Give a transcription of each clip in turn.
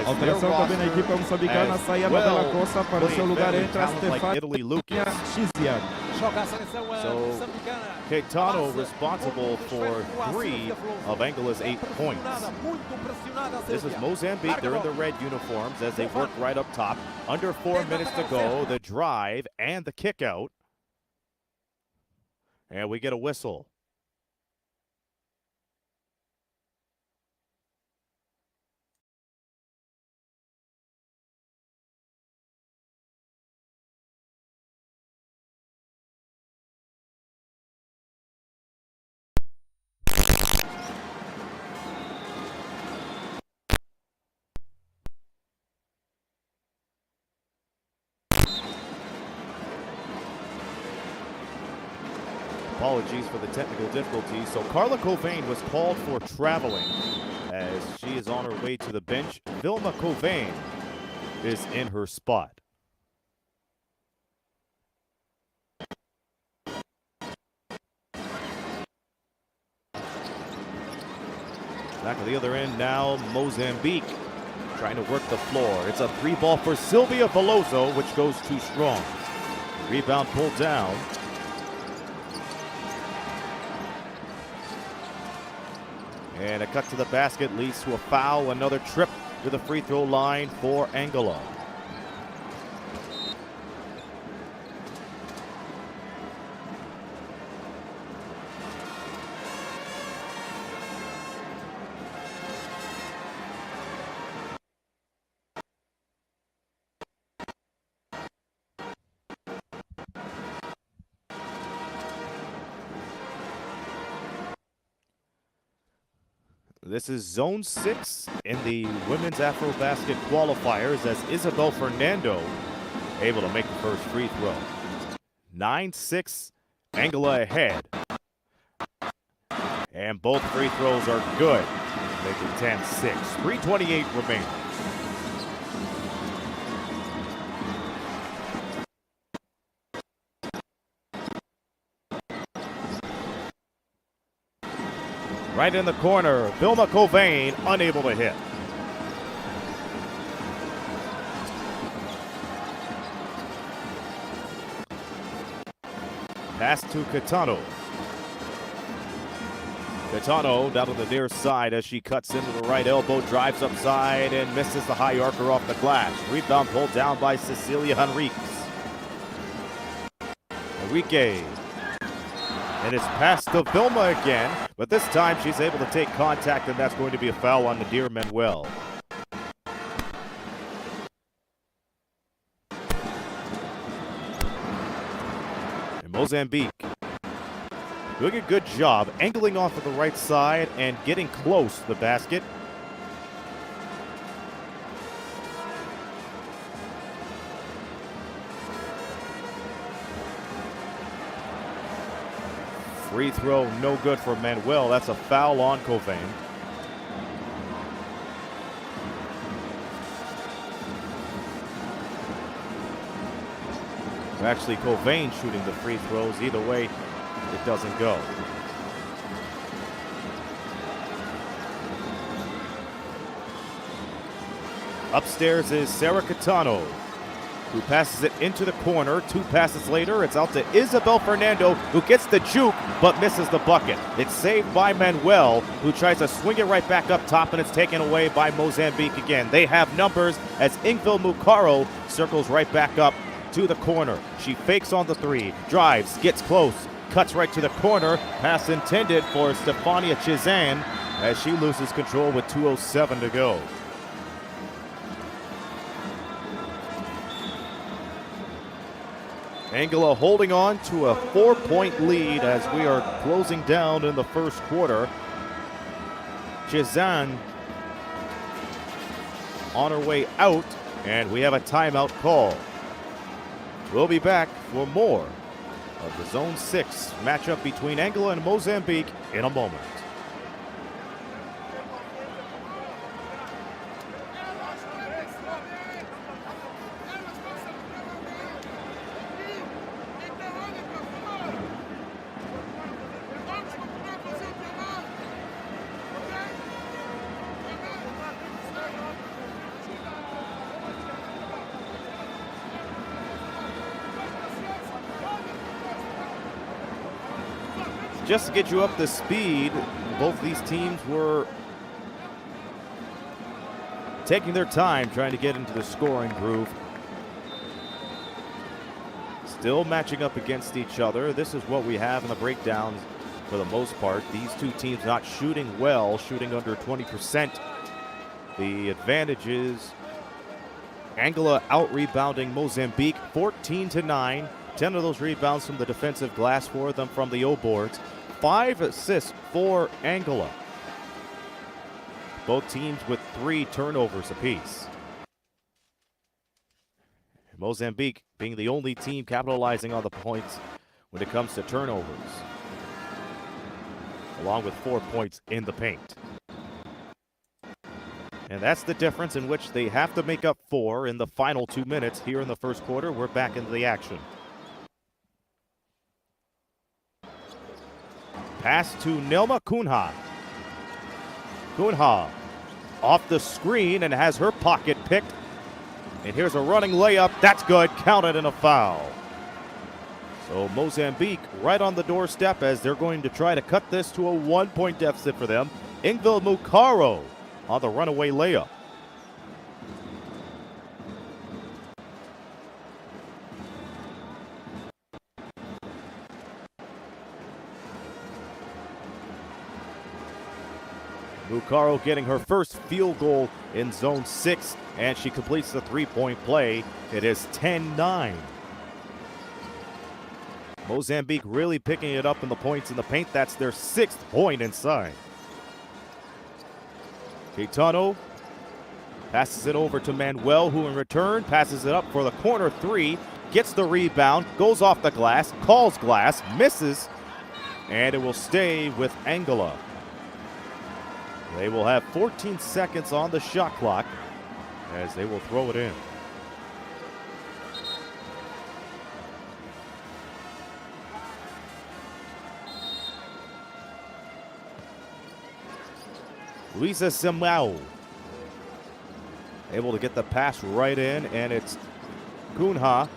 Alteração também na equipe moçambicana, saía pela costa para o seu lugar, entra Stefania Chizian. Caetano responsible for 3 of Angola's 8 points. This is Mozambique. They're in the red uniforms as they work right up top. Under 4 minutes to go, the drive and the kick out. And we get a whistle. Apologies for the technical difficulties. So Carla Covain was called for traveling as she is on her way to the bench. Vilma Covain is in her spot. Back at the other end now, Mozambique trying to work the floor. It's a 3-ball for Sylvia Veloso, which goes too strong. Rebound pulled down. And a cut to the basket leads to a foul. Another trip to the free throw line for Angola. This is Zone 6 in the women's AfroBasket qualifiers as Isabel Fernando able to make the first free throw. 9-6, Angola ahead. And both free throws are good, making 10-6. 3:28 remaining. Right in the corner, Vilma Covain unable to hit. Pass to Caetano. Caetano down to the near side as she cuts into the right elbow, drives upside and misses the high archer off the glass. Rebound pulled down by Cecilia Henriques. Enrique. And it's passed to Vilma again, but this time she's able to take contact, and that's going to be a foul on Nadir Manuel. And Mozambique doing a good job angling off of the right side and getting close to the basket. Free throw no good for Manuel. That's a foul on Covain. Actually, Covain shooting the free throws. Either way, it doesn't go. Upstairs is Sarah Caetano, who passes it into the corner. 2 passes later, it's out to Isabel Fernando, who gets the juke, but misses the bucket. It's saved by Manuel, who tries to swing it right back up top, and it's taken away by Mozambique again. They have numbers as Ingvil Mukaro circles right back up to the corner. She fakes on the 3, drives, gets close, cuts right to the corner. Pass intended for Stefania Chizan as she loses control with 2:07 to go. Angola holding on to a 4-point lead as we are closing down in the first quarter. Chizan on her way out, and we have a timeout call. We'll be back for more of the Zone 6 matchup between Angola and Mozambique in a moment. just to get you up to speed, both these teams were taking their time trying to get into the scoring groove. Still matching up against each other. This is what we have in the breakdowns for the most part. These two teams not shooting well, shooting under 20%. The advantage is Angola out-rebounding Mozambique 14-9. 10 of those rebounds from the defensive glass, 4 of them from the O-boards. 5 assists for Angola. Both teams with 3 turnovers apiece. Mozambique being the only team capitalizing on the points when it comes to turnovers, along with 4 points in the paint. And that's the difference in which they have to make up for in the final 2 minutes here in the first quarter. We're back into the action. Pass to Nelma Cunha. Cunha off the screen and has her pocket picked. And here's a running layup. That's good. Counted and a foul. So Mozambique right on the doorstep as they're going to try to cut this to a 1-point deficit for them. Ingvil Mukaro on the runaway layup. Mukaro getting her first field goal in zone 6, and she completes the 3-point play. It is 10-9. Mozambique really picking it up in the points in the paint. That's their 6th point inside. Caetano passes it over to Manuel, who in return passes it up for the corner 3, gets the rebound, goes off the glass, calls glass, misses, and it will stay with Angola. They will have 14 seconds on the shot clock as they will throw it in. Luisa Simao able to get the pass right in, and it's Cunha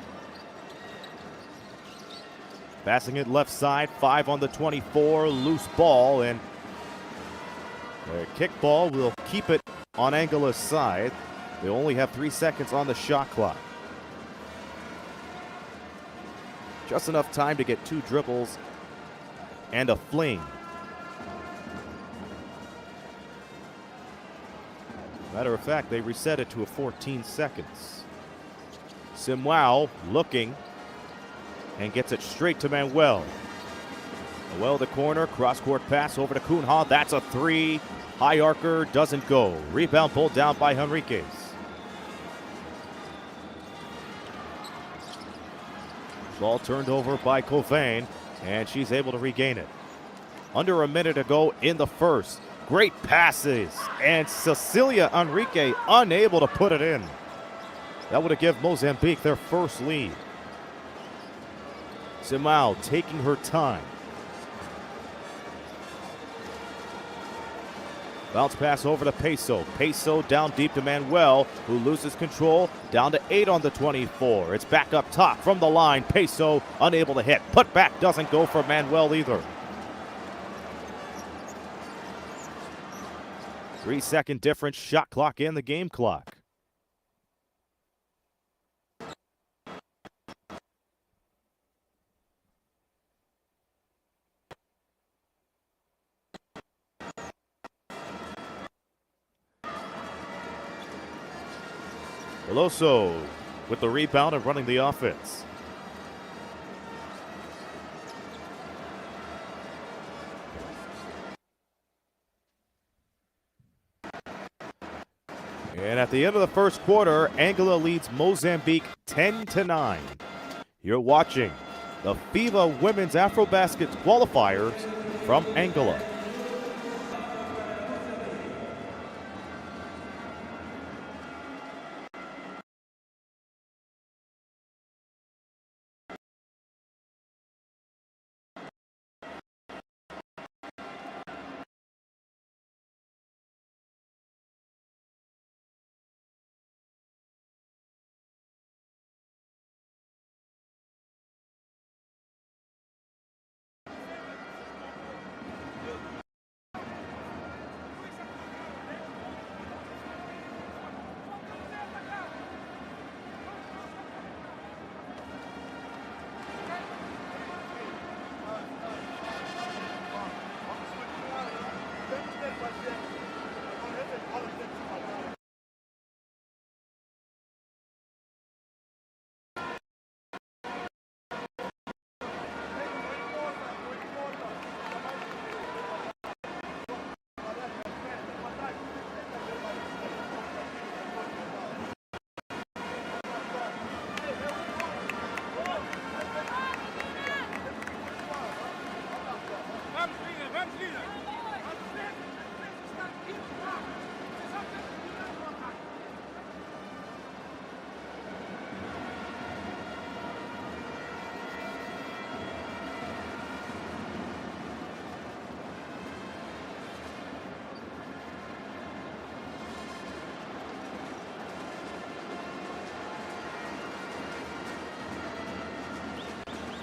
passing it left side, 5 on the 24, loose ball, and the kick ball will keep it on Angola's side. They only have 3 seconds on the shot clock. Just enough time to get 2 dribbles and a fling. Matter of fact, they reset it to a 14 seconds. Simwao looking and gets it straight to Manuel. Manuel the corner, cross-court pass over to Cunha. That's a 3. High arcer doesn't go. Rebound pulled down by Henriquez. Ball turned over by Covain, and she's able to regain it. Under a minute to go in the first. Great passes, and Cecilia Enrique unable to put it in. That would have given Mozambique their first lead. Simao taking her time. Bounce pass over to Peso. Peso down deep to Manuel, who loses control. Down to 8 on the 24. It's back up top from the line. Peso unable to hit. Put back doesn't go for Manuel either. 3-second difference, shot clock and the game clock. Veloso with the rebound and running the offense. And at the end of the first quarter, Angola leads Mozambique 10-9. You're watching the FIBA Women's AfroBasket Qualifiers from Angola.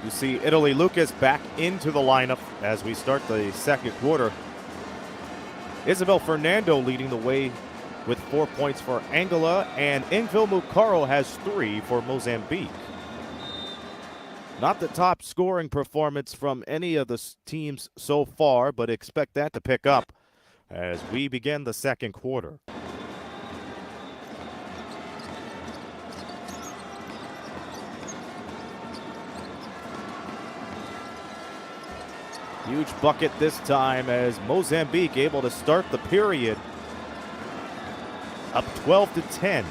You see Italy Lucas back into the lineup as we start the second quarter. Isabel Fernando leading the way with 4 points for Angola, and Ingvil Mukaro has 3 for Mozambique. Not the top scoring performance from any of the teams so far, but expect that to pick up as we begin the second quarter. Huge bucket this time as Mozambique able to start the period up 12-10.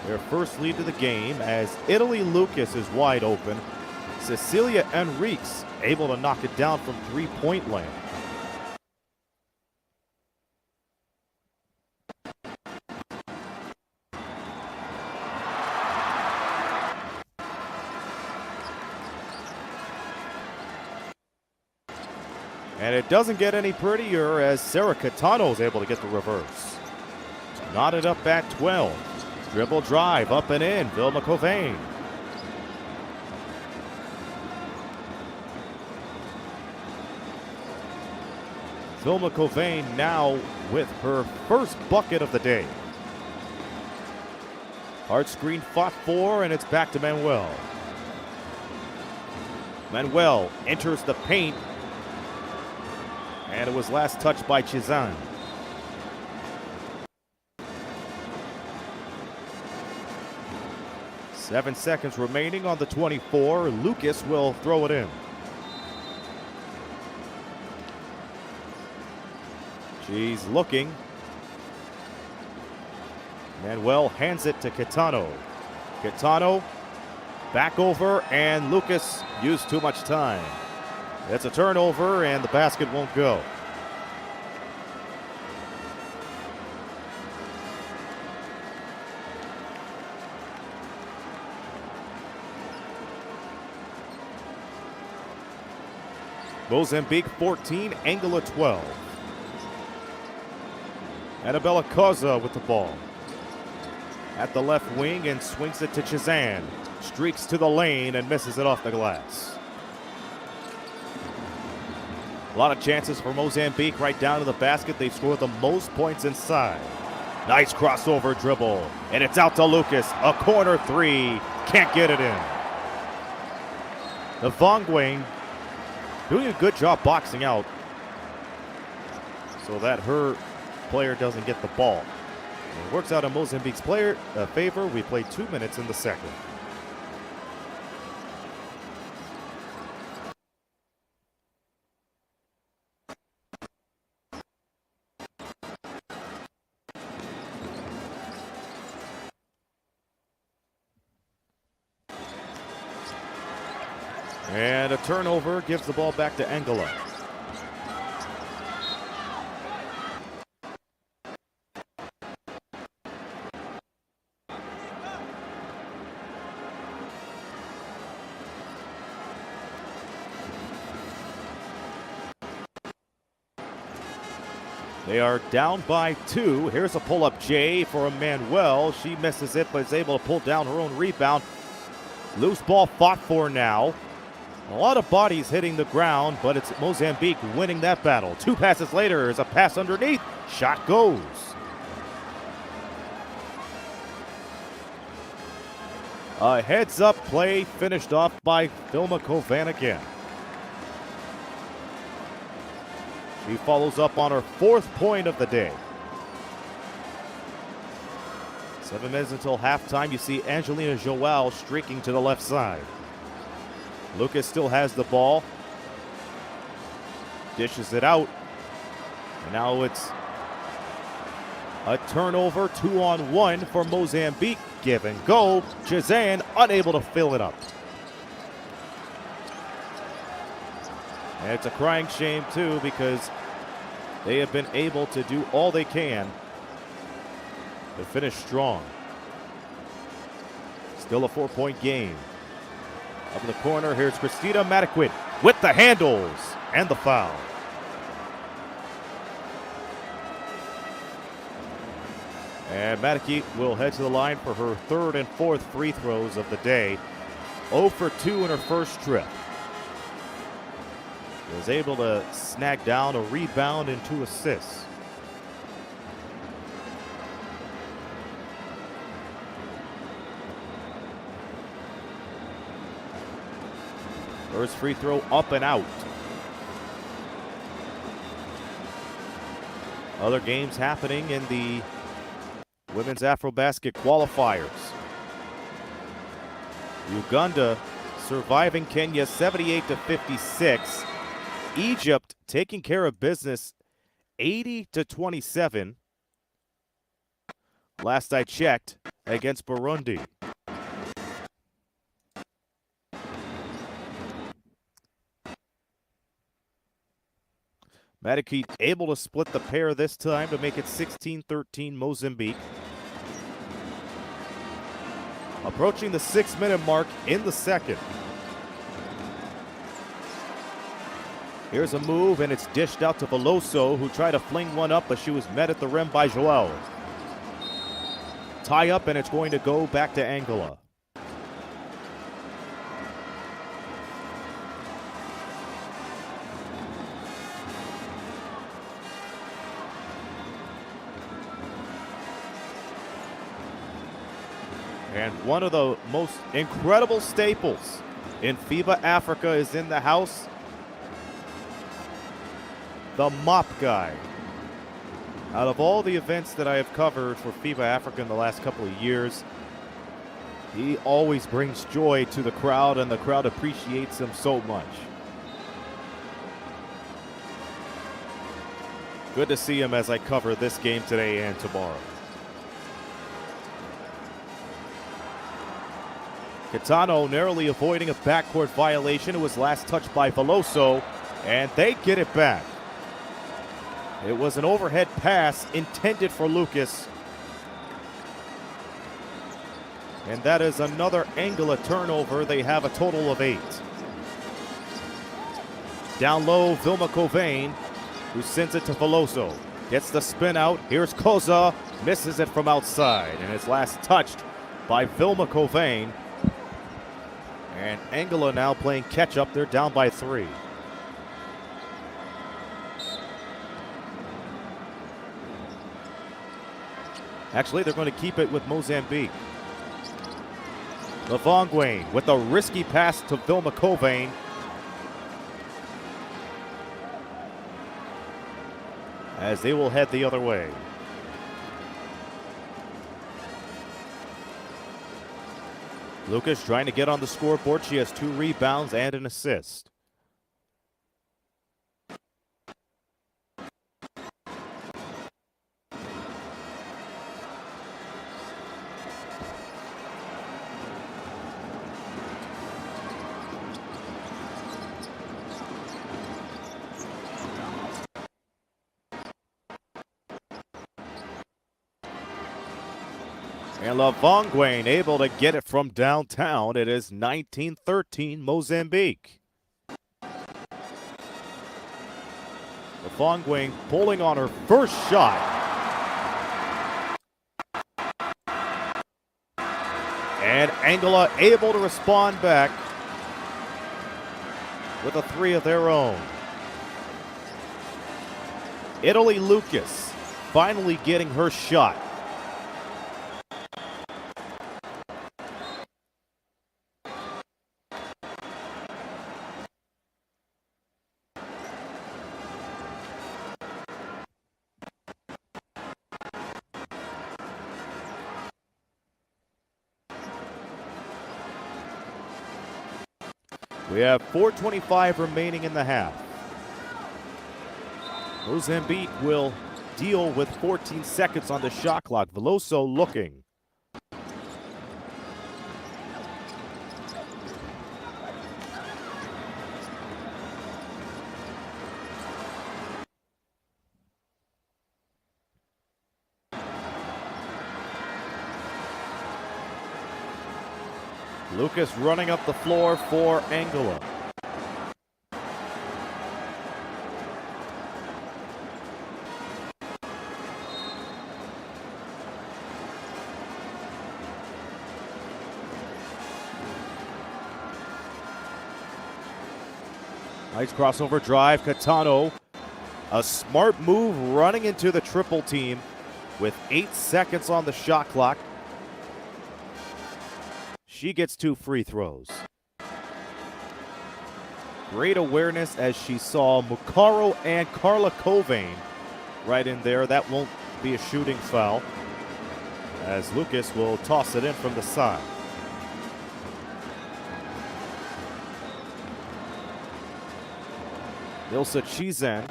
Their first lead of the game as Italy Lucas is wide open. Cecilia Enriques able to knock it down from three-point land. And it doesn't get any prettier as Sarah Catano is able to get the reverse. Knotted up at 12. Dribble drive up and in. Vilma Covain. Vilma Covain now with her first bucket of the day. Hard screen fought for, and it's back to Manuel. Manuel enters the paint. And it was last touched by Chizan. Seven seconds remaining on the 24. Lucas will throw it in. She's looking. Manuel hands it to Catano. Catano back over, and Lucas used too much time. It's a turnover, and the basket won't go. Mozambique 14, Angola 12. Annabella Causa with the ball. At the left wing and swings it to Chizan. Streaks to the lane and misses it off the glass. A lot of chances for Mozambique right down to the basket. They scored the most points inside. Nice crossover dribble. And it's out to Lucas. A corner three. Can't get it in. The Vongwing doing a good job boxing out so that her player doesn't get the ball. And it works out in Mozambique's favor. We played 2 minutes in the second. And a turnover gives the ball back to Angola. They are down by 2. Here's a pull-up J for Manuel. She misses it, but is able to pull down her own rebound. Loose ball fought for now. A lot of bodies hitting the ground, but it's Mozambique winning that battle. 2 passes later is a pass underneath. Shot goes. A heads-up play finished off by Vilma Covan again. She follows up on her 4th point of the day. 7 minutes until halftime. You see Angelina Joao streaking to the left side. Lucas still has the ball. Dishes it out. And now it's a turnover, 2-on-1 for Mozambique. Give and go. Chizan unable to fill it up. And it's a crying shame, too, because they have been able to do all they can to finish strong. Still a 4-point game. Up in the corner, here's Christina Mataquid with the handles and the foul. And Mataquid will head to the line for her 3rd and 4th free throws of the day. 0 for 2 in her first trip. Was able to snag down a rebound and 2 assists. First free throw up and out. Other games happening in the women's AfroBasket qualifiers. Uganda surviving Kenya 78-56. Egypt taking care of business 80-27. Last I checked, against Burundi. Madiki able to split the pair this time to make it 16-13 Mozambique. Approaching the 6-minute mark in the second. Here's a move, and it's dished out to Veloso, who tried to fling one up, but she was met at the rim by Joel. Tie up, and it's going to go back to Angola. And one of the most incredible staples in FIBA Africa is in the house. The mop guy. Out of all the events that I have covered for FIBA Africa in the last couple of years, he always brings joy to the crowd, and the crowd appreciates him so much. Good to see him as I cover this game today and tomorrow. Catano narrowly avoiding a backcourt violation. It was last touched by Veloso, and they get it back. It was an overhead pass intended for Lucas. And that is another Angola turnover. They have a total of 8. Down low, Vilma Covain, who sends it to Veloso. Gets the spin out. Here's Koza. Misses it from outside. And it's last touched by Vilma Covain. And Angola now playing catch up. They're down by 3. Actually, they're going to keep it with Mozambique. Lavongwain with a risky pass to Vilma Covain. As they will head the other way. Lucas trying to get on the scoreboard. She has 2 rebounds and an assist. And Lavongwain able to get it from downtown. It is 19-13 Mozambique. Lavongwain pulling on her first shot. And Angola able to respond back with a 3 of their own. Italy Lucas finally getting her shot. We have 4:25 remaining in the half. Mozambique will deal with 14 seconds on the shot clock. Veloso looking. Lucas running up the floor for Angola. Nice crossover drive. Catano, a smart move running into the triple team with 8 seconds on the shot clock. She gets 2 free throws. Great awareness as she saw Mukaro and Carla Covain right in there. That won't be a shooting foul, as Lucas will toss it in from the side. Ilsa Chizan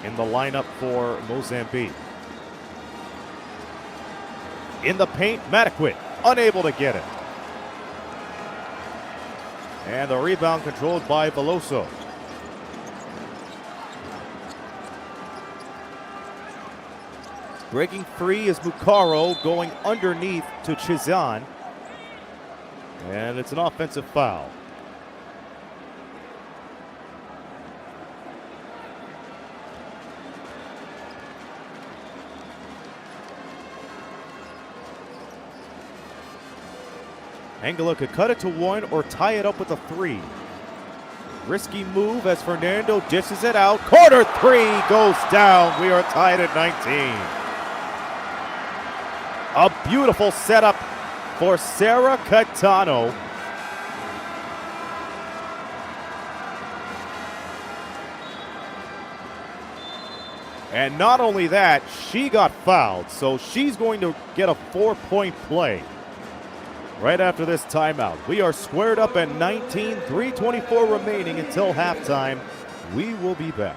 in the lineup for Mozambique. In the paint, Mataquit unable to get it. And the rebound controlled by Veloso. Breaking free is Mukaro, going underneath to Chizan. And it's an offensive foul. Angola could cut it to 1 or tie it up with a 3. Risky move as Fernando dishes it out. Corner 3 goes down. We are tied at 19. A beautiful setup for Sarah Catano. And not only that, she got fouled, so she's going to get a 4-point play right after this timeout. We are squared up at 19, 3:24 remaining until halftime. We will be back.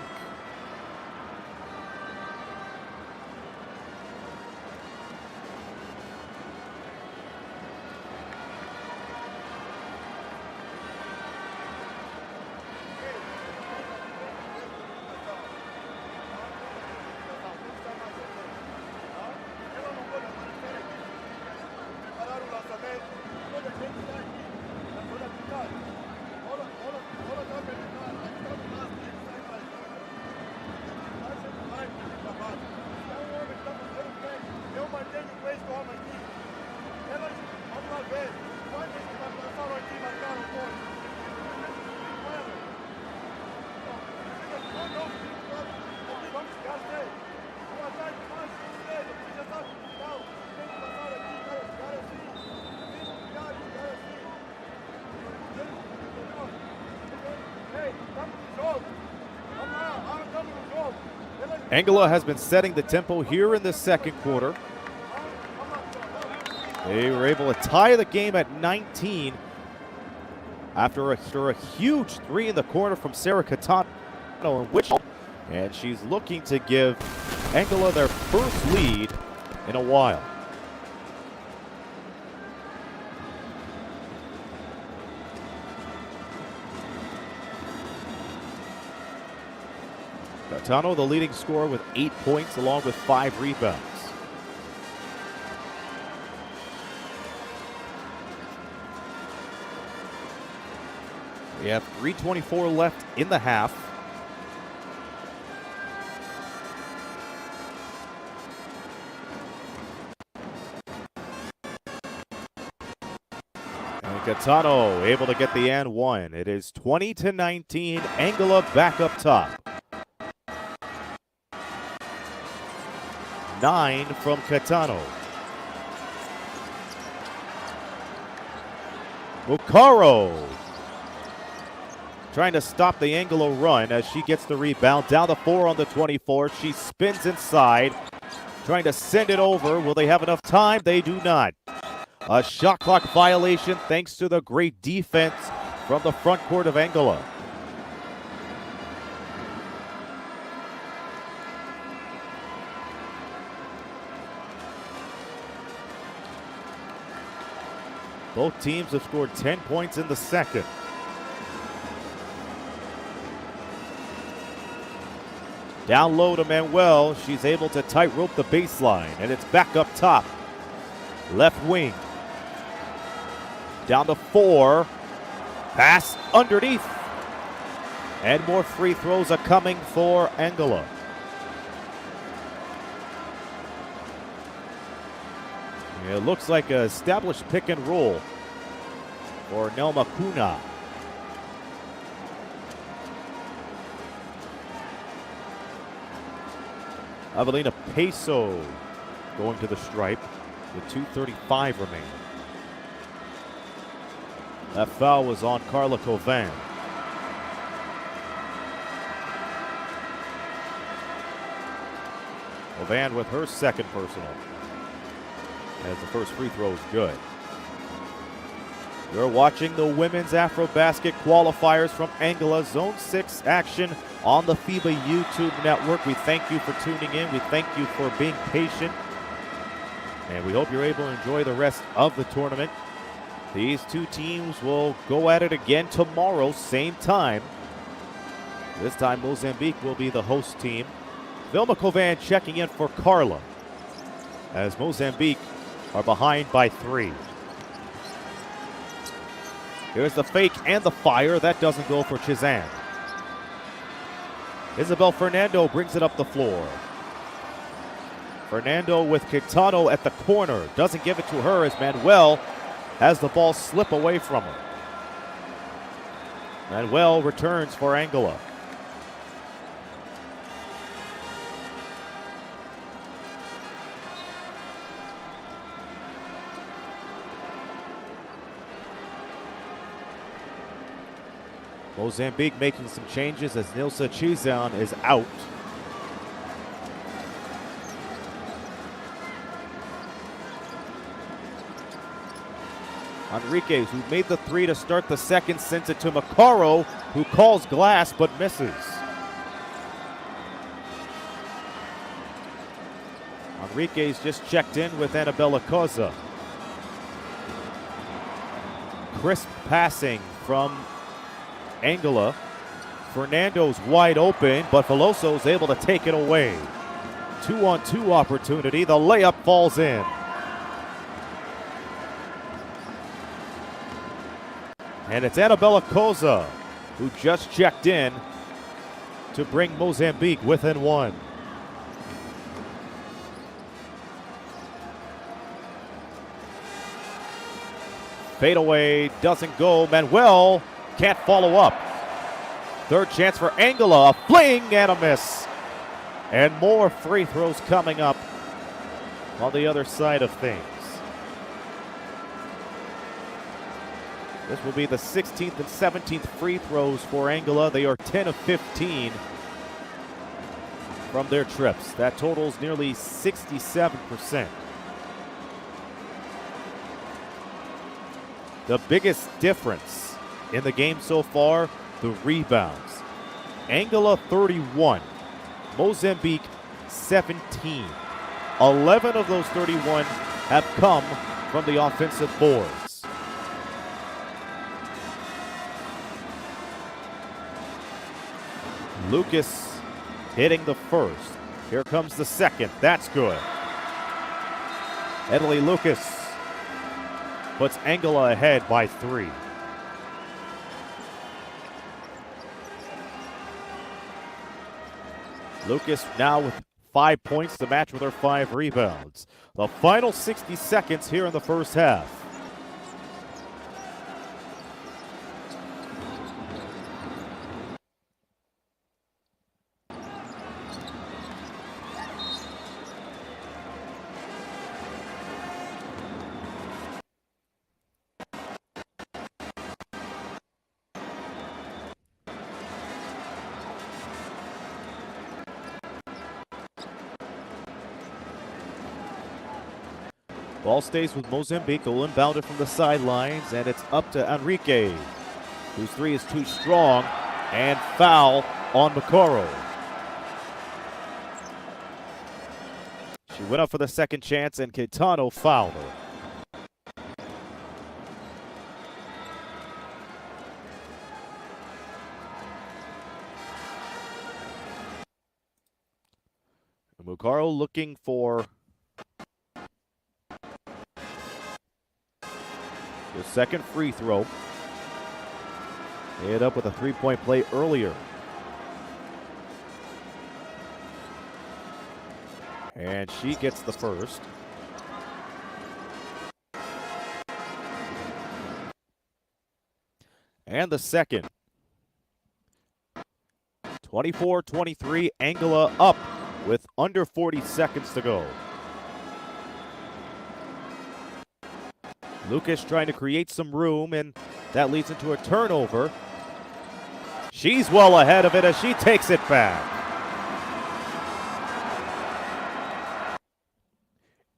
Angola has been setting the tempo here in the second quarter. They were able to tie the game at 19 after a huge 3 in the corner from Sarah Catano, and she's looking to give Angola their first lead in a while. Catano, the leading scorer, with 8 points along with 5 rebounds. We have 3:24 left in the half. And Catano able to get the and one. It is 20-19. Angola back up top. 9 from Catano. Mukaro trying to stop the Angola run as she gets the rebound. Down to 4 on the 24. She spins inside, trying to send it over. Will they have enough time? They do not. A shot clock violation thanks to the great defense from the front court of Angola. Both teams have scored 10 points in the second. Down low to Manuel. She's able to tightrope the baseline, and it's back up top. Left wing. Down to 4. Pass underneath. And more free throws are coming for Angola. It looks like an established pick and roll for Nelma Kuna. Avelina Peso going to the stripe with 2:35 remaining. That foul was on Carla Covan. Covan with her second personal, as the first free throw is good. You're watching the women's AfroBasket qualifiers from Angola, Zone 6 action on the FIBA YouTube network. We thank you for tuning in. We thank you for being patient. And we hope you're able to enjoy the rest of the tournament. These two teams will go at it again tomorrow, same time. This time Mozambique will be the host team. Vilma Covan checking in for Carla, as Mozambique are behind by 3. Here's the fake and the fire. That doesn't go for Chizan. Isabel Fernando brings it up the floor. Fernando with Quintano at the corner. Doesn't give it to her as Manuel has the ball slip away from her. Manuel returns for Angola. Mozambique making some changes as Nilsa Chizan is out. Enriquez, who made the 3 to start the second, sends it to Macaro, who calls glass but misses. Enriquez just checked in with Annabella Cosa. Crisp passing from Angola. Fernando's wide open, but Veloso's able to take it away. 2-on-2 opportunity. The layup falls in. And it's Annabella Cosa who just checked in to bring Mozambique within 1. Fadeaway doesn't go. Manuel can't follow up. Third chance for Angola. A fling and a miss. And more free throws coming up on the other side of things. This will be the 16th and 17th free throws for Angola. They are 10 of 15 from their trips. That totals nearly 67%. The biggest difference in the game so far, the rebounds. Angola 31, Mozambique 17. 11 of those 31 have come from the offensive boards. Lucas hitting the first. Here comes the second. That's good. Italy Lucas puts Angola ahead by 3. Lucas now with 5 points to match with her 5 rebounds. The final 60 seconds here in the first half. Ball stays with Mozambique. They'll inbound it from the sidelines, and it's up to Enrique, whose 3 is too strong, and foul on Macaro. She went up for the second chance, and Quintano fouled her. Macaro looking for the second free throw. Hit up with a 3-point play earlier. And she gets the first. And the second. 24-23, Angola up with under 40 seconds to go. Lucas trying to create some room, and that leads into a turnover. She's well ahead of it as she takes it back.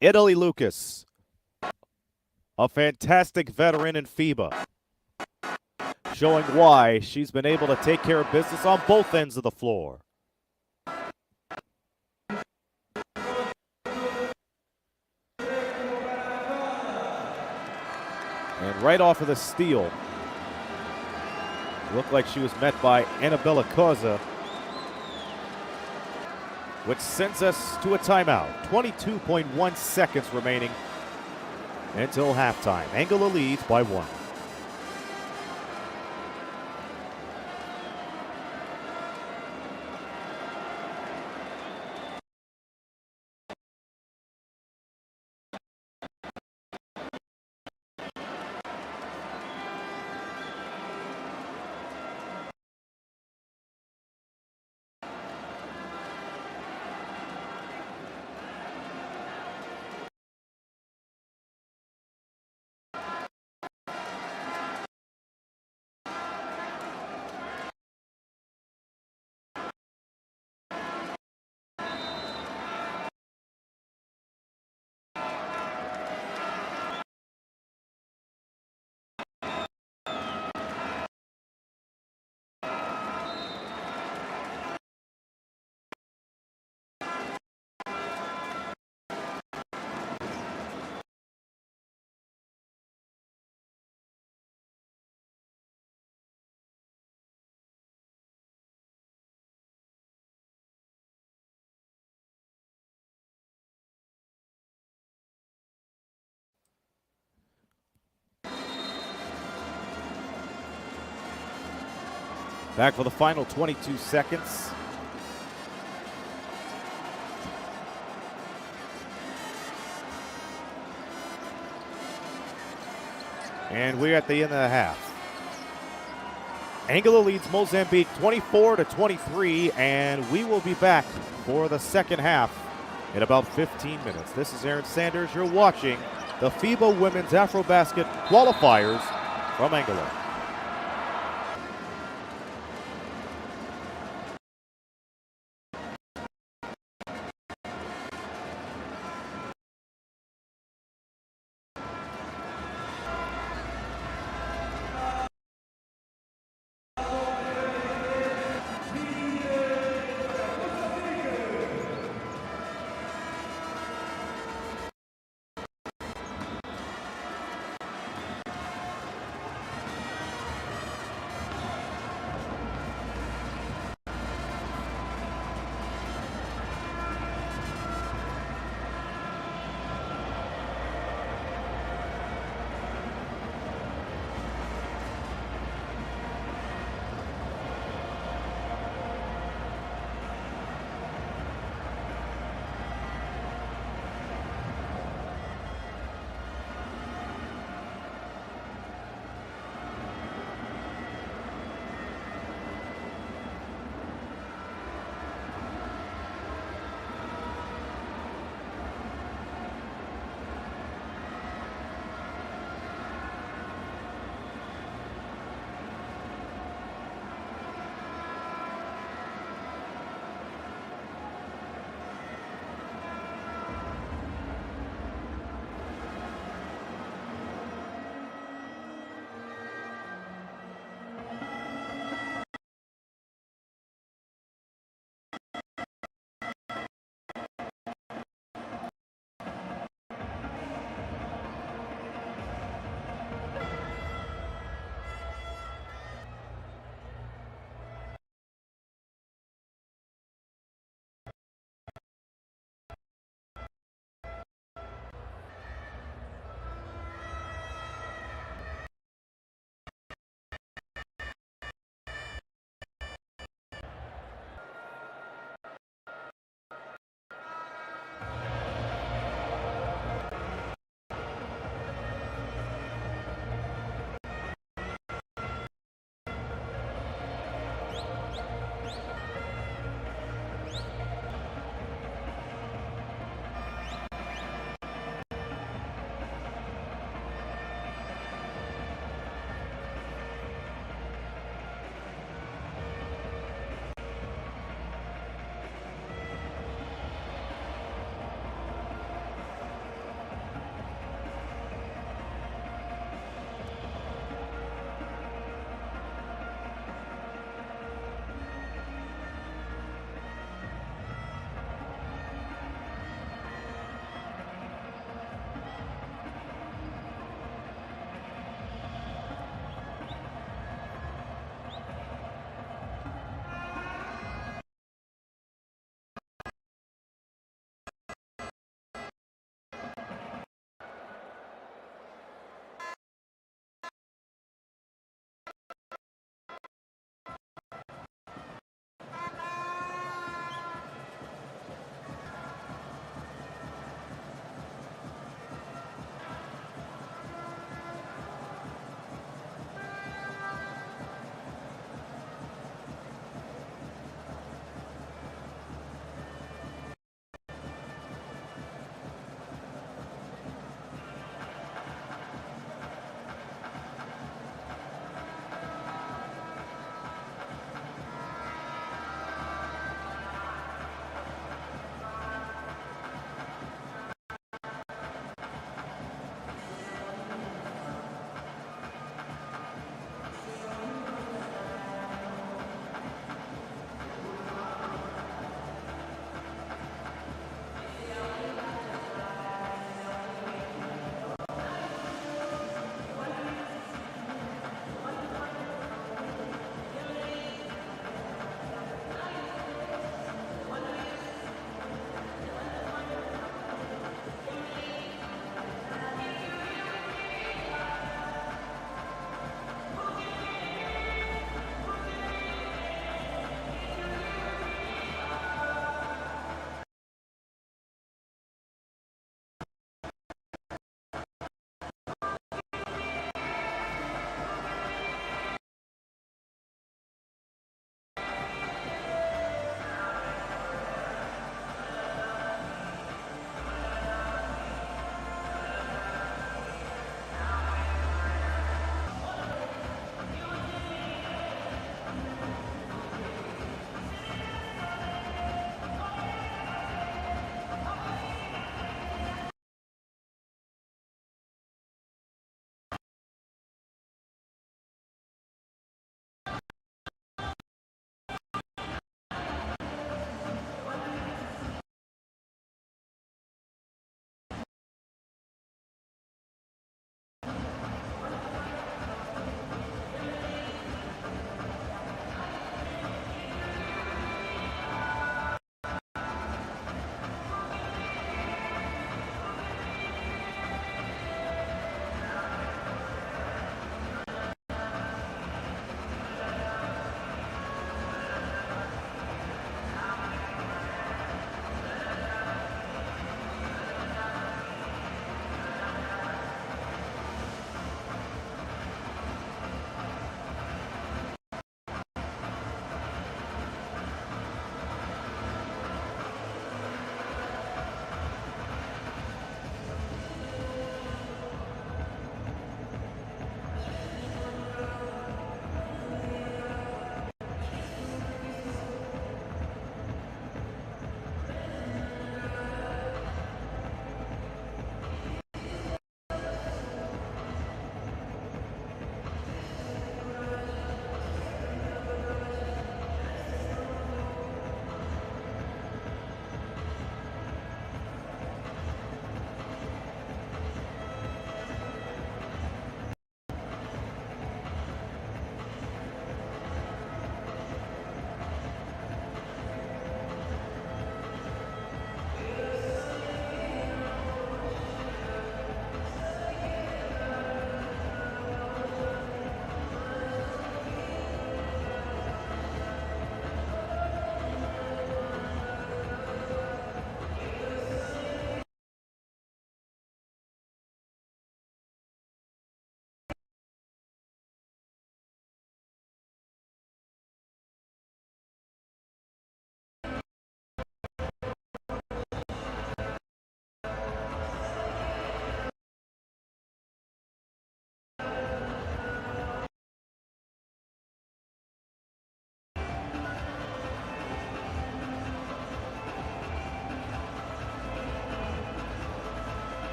Italy Lucas, a fantastic veteran in FIBA, showing why she's been able to take care of business on both ends of the floor. And right off of the steal, looked like she was met by Annabella Causa, which sends us to a timeout. 22.1 seconds remaining until halftime. Angola leads by 1. Back for the final 22 seconds. And we're at the end of the half. Angola leads Mozambique 24-23, and we will be back for the second half in about 15 minutes. This is Aaron Sanders. You're watching the FIBA Women's AfroBasket Qualifiers from Angola.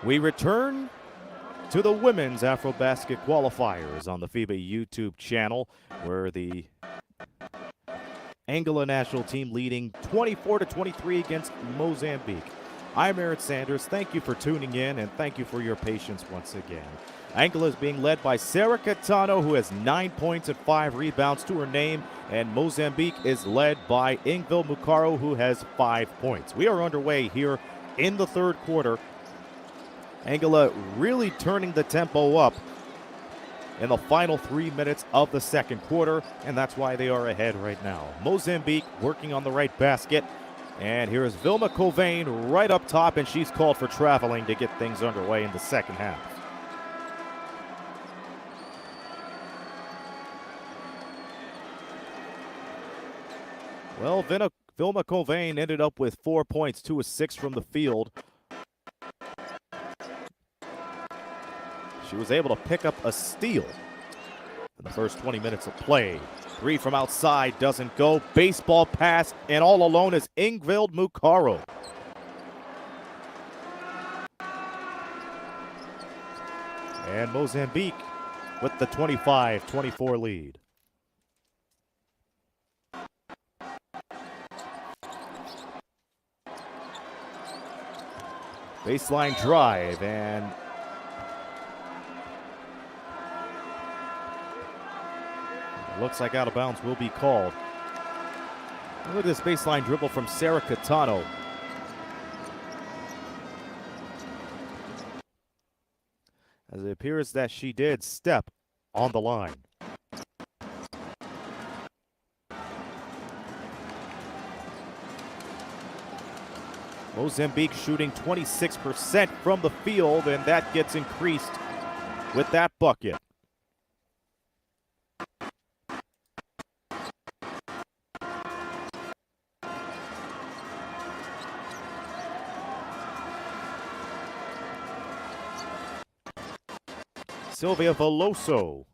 We return to the women's AfroBasket qualifiers on the FIBA YouTube channel, where the Angola national team leading 24-23 against Mozambique. I'm Aaron Sanders. Thank you for tuning in, and thank you for your patience once again. Angola is being led by Sarah Catano, who has 9 points and 5 rebounds to her name, and Mozambique is led by Ingvil Mukaro, who has 5 points. We are underway here in the third quarter. Angola really turning the tempo up in the final 3 minutes of the second quarter, and that's why they are ahead right now. Mozambique working on the right basket, and here is Vilma Covain right up top, and she's called for traveling to get things underway in the second half. Well, Vilma Covain ended up with 4 points, 2 of 6 from the field. She was able to pick up a steal in the first 20 minutes of play. 3 from outside doesn't go. Baseball pass, and all alone is Ingvild Mukaro. And Mozambique with the 25-24 lead. Baseline drive, and looks like out of bounds will be called. Look at this baseline dribble from Sarah Catano. As it appears that she did step on the line. Mozambique shooting 26% from the field, and that gets increased with that bucket. Sylvia Veloso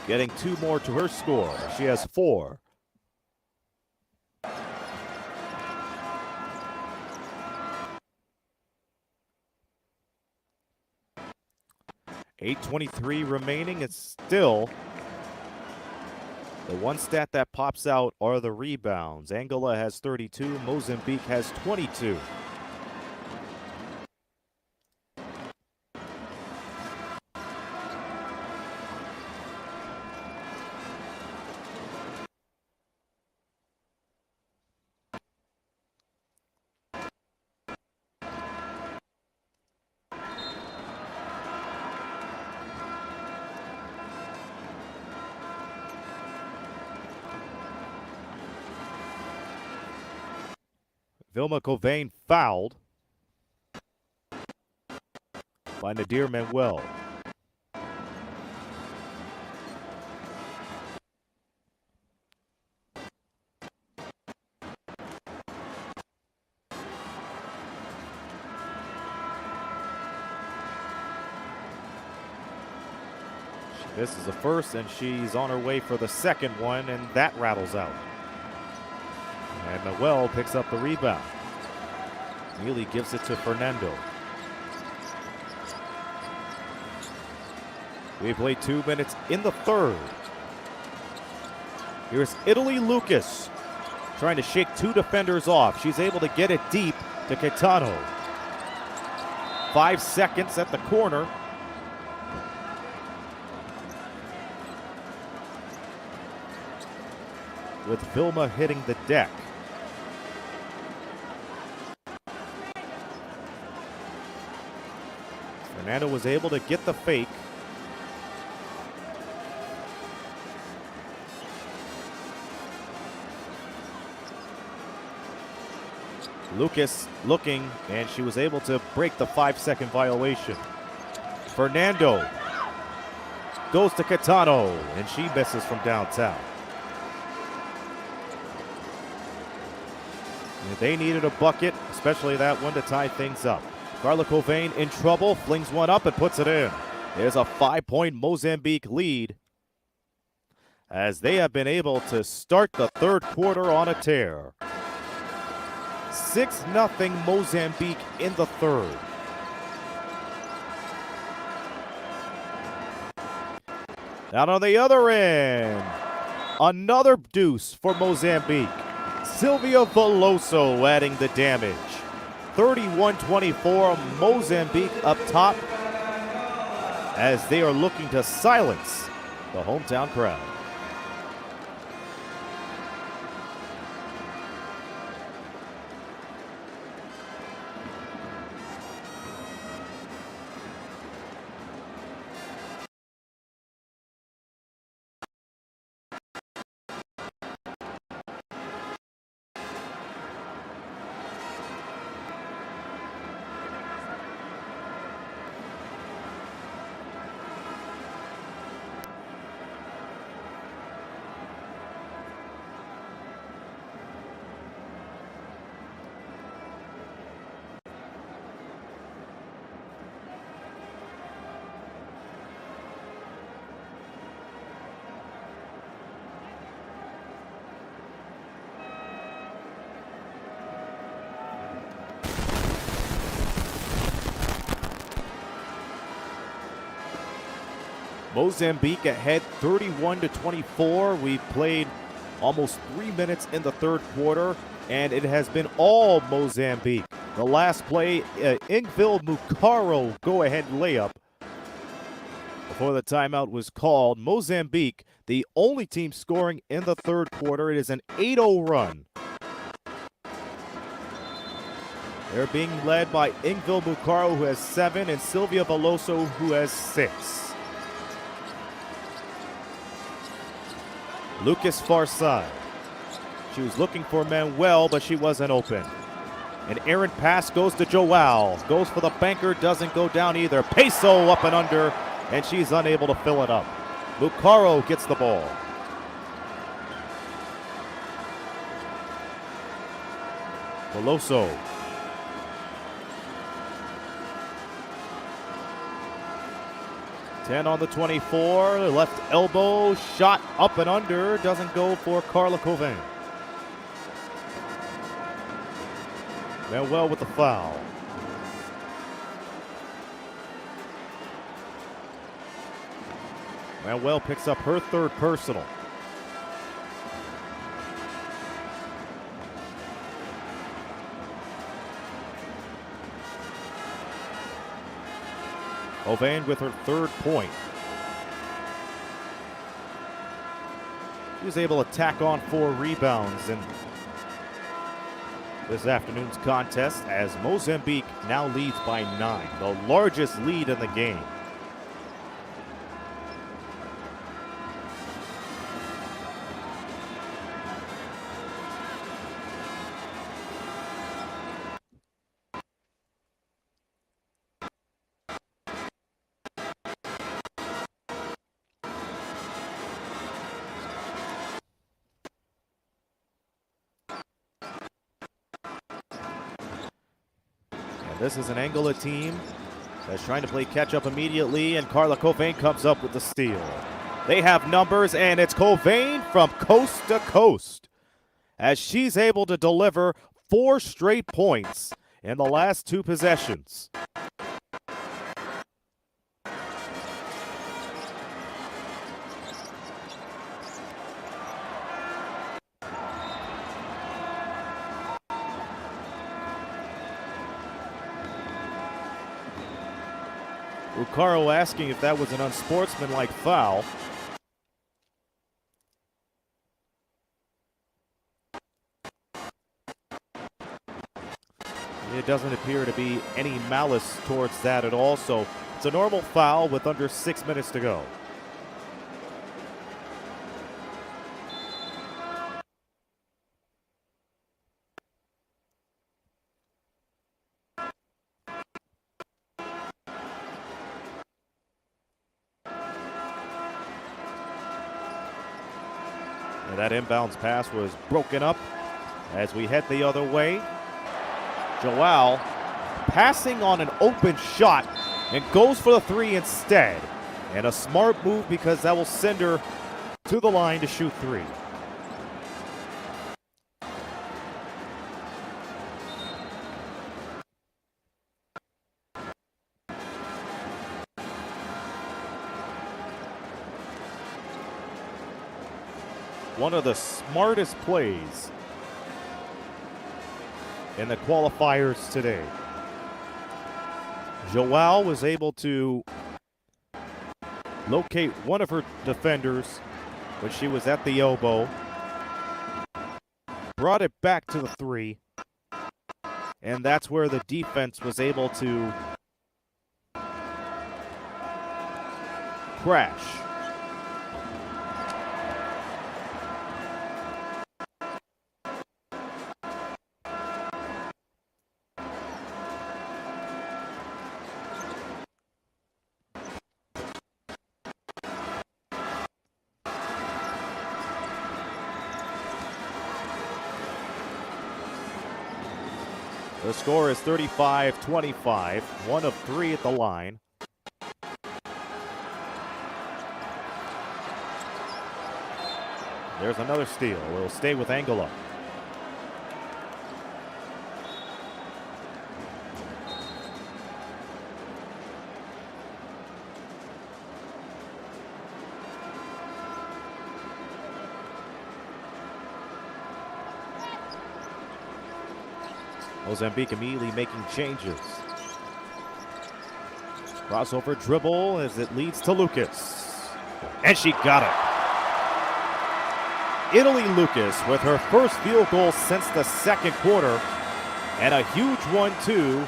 getting 2 more to her score. She has 4. .823 remaining. It's still the one stat that pops out are the rebounds. Angola has 32. Mozambique has 22. Vilma Covain fouled by Nadir Manuel. This is the first, and she's on her way for the second one, and that rattles out. And Noel picks up the rebound. Neely gives it to Fernando. We played 2 minutes in the third. Here's Italy Lucas trying to shake 2 defenders off. She's able to get it deep to Catano. 5 seconds at the corner. With Vilma hitting the deck. Fernando was able to get the fake. Lucas looking, and she was able to break the 5-second violation. Fernando goes to Catano, and she misses from downtown. And they needed a bucket, especially that one, to tie things up. Carla Covain in trouble, flings one up and puts it in. There's a 5-point Mozambique lead, as they have been able to start the third quarter on a tear. 6-0 Mozambique in the third. Down on the other end, another deuce for Mozambique. Silvia Veloso adding the damage. 31-24, Mozambique up top as they are looking to silence the hometown crowd. Mozambique ahead 31-24. We've played almost 3 minutes in the third quarter, and it has been all Mozambique. The last play, Ingvil Mukaro go-ahead layup before the timeout was called. Mozambique, the only team scoring in the third quarter. It is an 8-0 run. They're being led by Ingvil Mukaro, who has 7, and Silvia Veloso, who has 6. Lucas Farsad. She was looking for Manuel, but she wasn't open. An errant pass goes to Joao. Goes for the banker, doesn't go down either. Peso up and under, and she's unable to fill it up. Mukaro gets the ball. Veloso. Ten on the 24, left elbow, shot up and under, doesn't go for Carla Covain. Manuel with the foul. Manuel picks up her third personal. Covain with her third point. She was able to tack on 4 rebounds in this afternoon's contest as Mozambique now leads by 9, the largest lead in the game. This is an Angola team that's trying to play catch-up immediately, and Carla Covain comes up with the steal. They have numbers, and it's Covain from coast to coast as she's able to deliver 4 straight points in the last 2 possessions. Mukaro asking if that was an unsportsmanlike foul. It doesn't appear to be any malice towards that at all, so it's a normal foul with under 6 minutes to go. And that inbounds pass was broken up as we head the other way. Joao passing on an open shot and goes for the 3 instead. And a smart move because that will send her to the line to shoot 3. one of the smartest plays in the qualifiers today. Joao was able to locate one of her defenders when she was at the elbow, brought it back to the 3, and that's where the defense was able to crash. The score is 35-25, 1 of 3 at the line. There's another steal. It'll stay with Angola. Mozambique immediately making changes. Crossover dribble as it leads to Lucas. And she got it. Italy Lucas with her first field goal since the second quarter. And a huge one, too,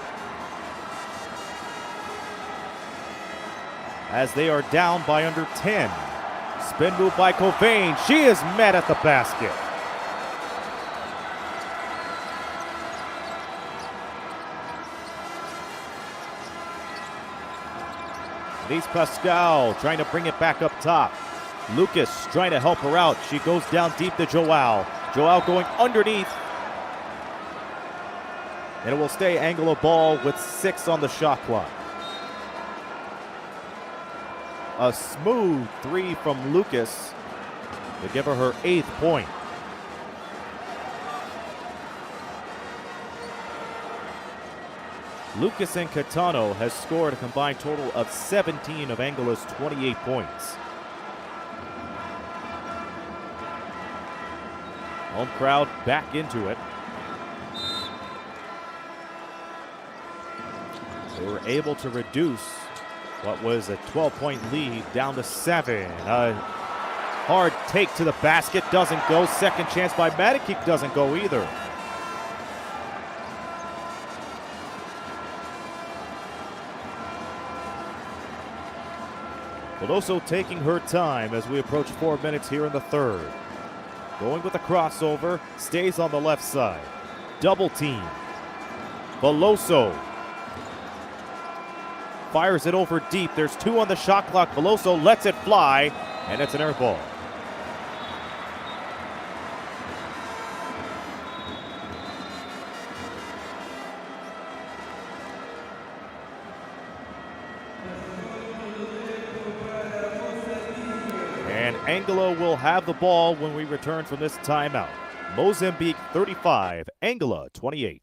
as they are down by under 10. Spin move by Covain. She is met at the basket. Denise Pascal trying to bring it back up top. Lucas trying to help her out. She goes down deep to Joao. Joao going underneath. And it will stay Angola ball with 6 on the shot clock. A smooth 3 from Lucas to give her her 8th point. Lucas and Catano has scored a combined total of 17 of Angola's 28 points. Home crowd back into it. They were able to reduce what was a 12-point lead down to 7. A hard take to the basket doesn't go. Second chance by Madikik doesn't go either. Veloso taking her time as we approach 4 minutes here in the third. Going with a crossover, stays on the left side. Double team. Veloso fires it over deep. There's 2 on the shot clock. Veloso lets it fly, and it's an air ball. And Angola will have the ball when we return from this timeout. Mozambique 35, Angola 28.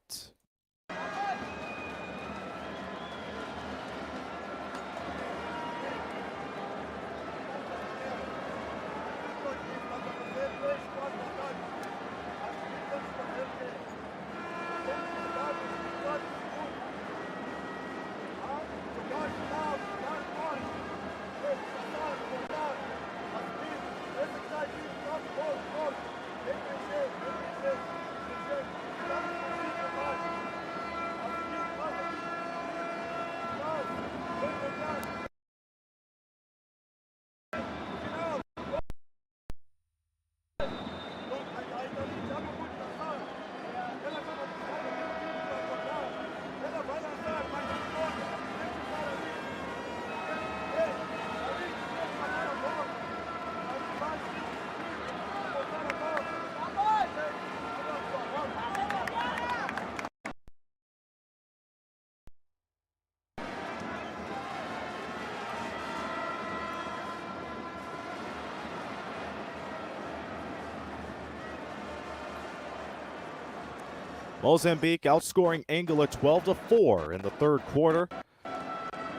Mozambique outscoring Angola 12-4 in the third quarter.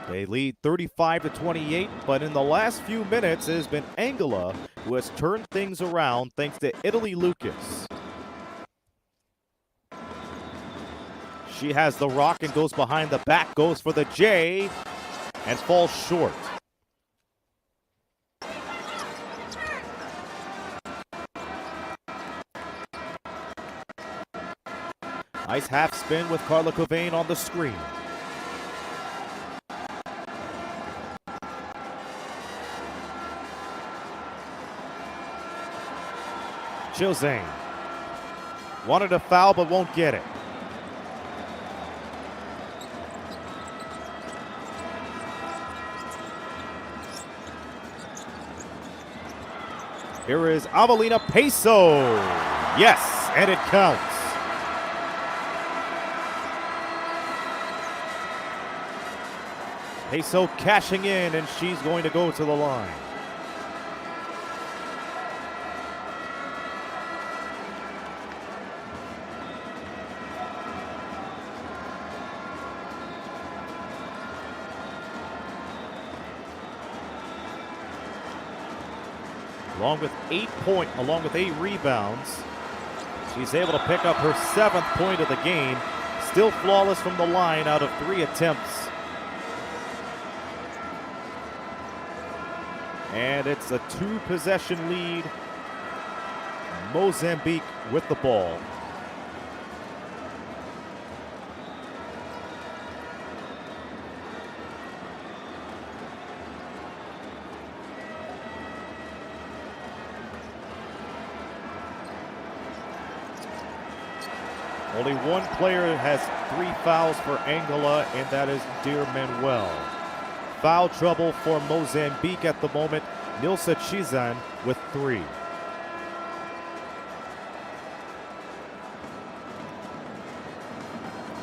They lead 35-28, but in the last few minutes it has been Angola who has turned things around thanks to Italy Lucas. She has the rock and goes behind the back, goes for the J, and falls short. Nice half spin with Carla Covain on the screen. Chilzane wanted a foul but won't get it. Here is Avelina Peso. Yes, and it counts. Peso cashing in, and she's going to go to the line. Along with 8 rebounds. She's able to pick up her 7th point of the game. Still flawless from the line out of 3 attempts. And it's a 2-possession lead. Mozambique with the ball. Only one player has 3 fouls for Angola, and that is Dear Manuel. Foul trouble for Mozambique at the moment. Nilsa Chizan with 3.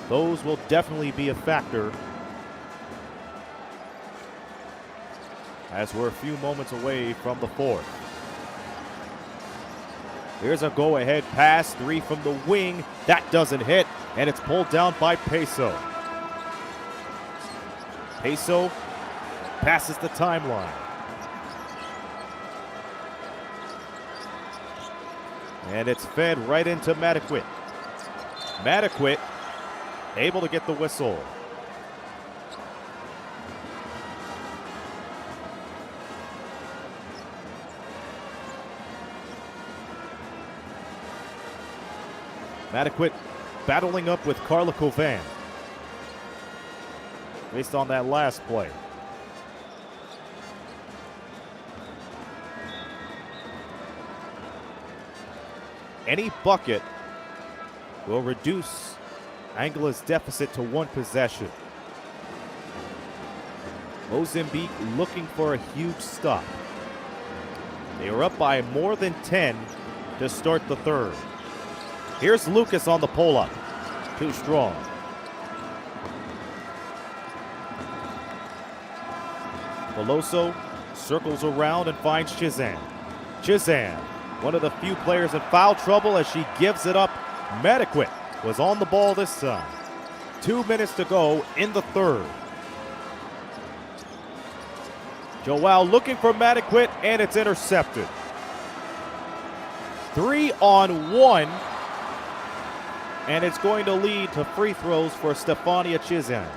Those will definitely be a factor, as we're a few moments away from the 4th. Here's a go-ahead pass, 3 from the wing. That doesn't hit, and it's pulled down by Peso. Peso passes the timeline. And it's fed right into Mataquit. Mataquit able to get the whistle. Mataquit battling up with Carla Covain based on that last play. Any bucket will reduce Angola's deficit to 1 possession. Mozambique looking for a huge stop. They are up by more than 10 to start the 3rd. Here's Lucas on the pull-up. Too strong. Veloso circles around and finds Chizan. Chizan, one of the few players in foul trouble as she gives it up. Mataquit was on the ball this time. 2 minutes to go in the 3rd. Joao looking for Mataquit, and it's intercepted. 3-on-1. And it's going to lead to free throws for Stefania Chizan.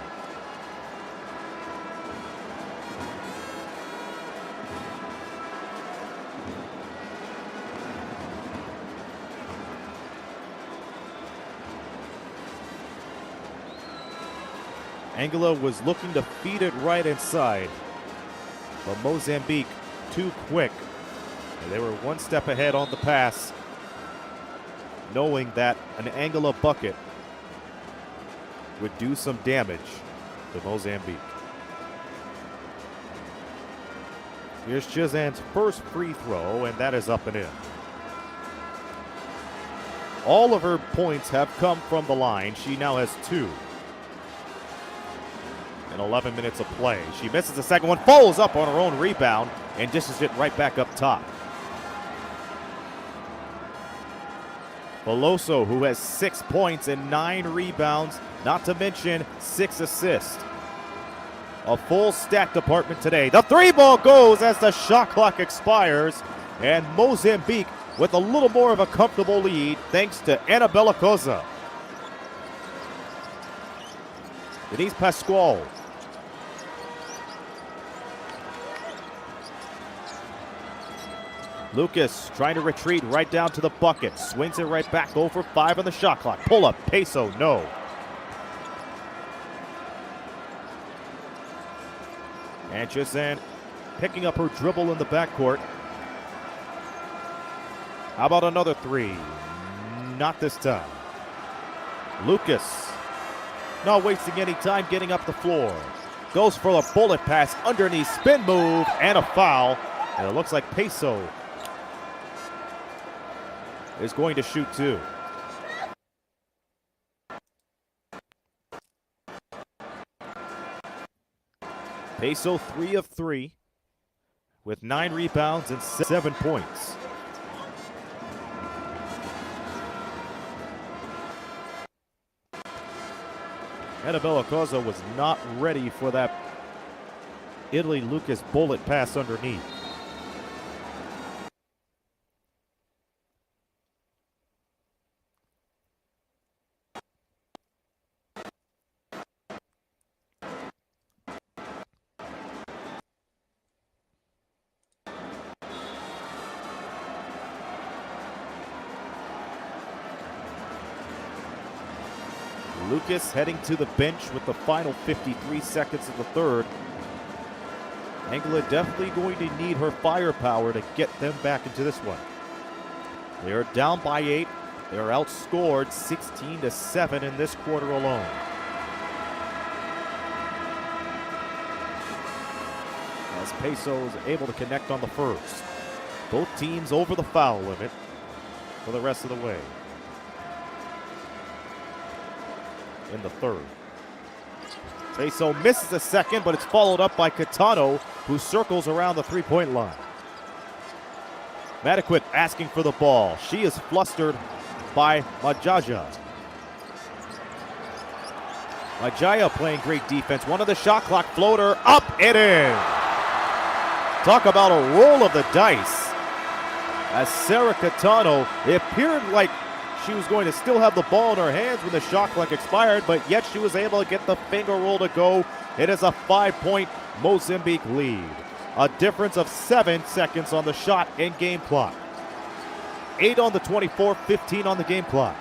Angola was looking to feed it right inside, but Mozambique too quick. And they were 1 step ahead on the pass, knowing that an Angola bucket would do some damage to Mozambique. Here's Chizan's first free throw, and that is up and in. All of her points have come from the line. She now has 2 in 11 minutes of play. She misses the second one, follows up on her own rebound, and dishes it right back up top. Veloso, who has 6 points and 9 rebounds, not to mention 6 assists. A full stat department today. The 3 ball goes as the shot clock expires. And Mozambique with a little more of a comfortable lead thanks to Annabella Cosa. Denise Pascual. Lucas trying to retreat right down to the bucket. Swings it right back over 5 on the shot clock. Pull up, Peso, no. And Chazan picking up her dribble in the backcourt. How about another 3? Not this time. Lucas, not wasting any time getting up the floor. Goes for the bullet pass, underneath spin move, and a foul. And it looks like Peso is going to shoot 2. Peso 3 of 3 with 9 rebounds and 7 points. Annabella Cosa was not ready for that Italy Lucas bullet pass underneath. Lucas heading to the bench with the final 53 seconds of the third. Angola definitely going to need her firepower to get them back into this one. They are down by 8. They are outscored 16-7 in this quarter alone. As Peso is able to connect on the first. Both teams over the foul limit for the rest of the way. In the third. Peso misses a second, but it's followed up by Catano, who circles around the three-point line. Mataquit asking for the ball. She is flustered by Majaja. Majaja playing great defense. One of the shot clock floater, up and in. Talk about a roll of the dice. As Sarah Catano, it appeared like she was going to still have the ball in her hands when the shot clock expired, but yet she was able to get the finger roll to go. It is a 5-point Mozambique lead. A difference of 7 seconds on the shot and game clock. 8 on the 24, 15 on the game clock.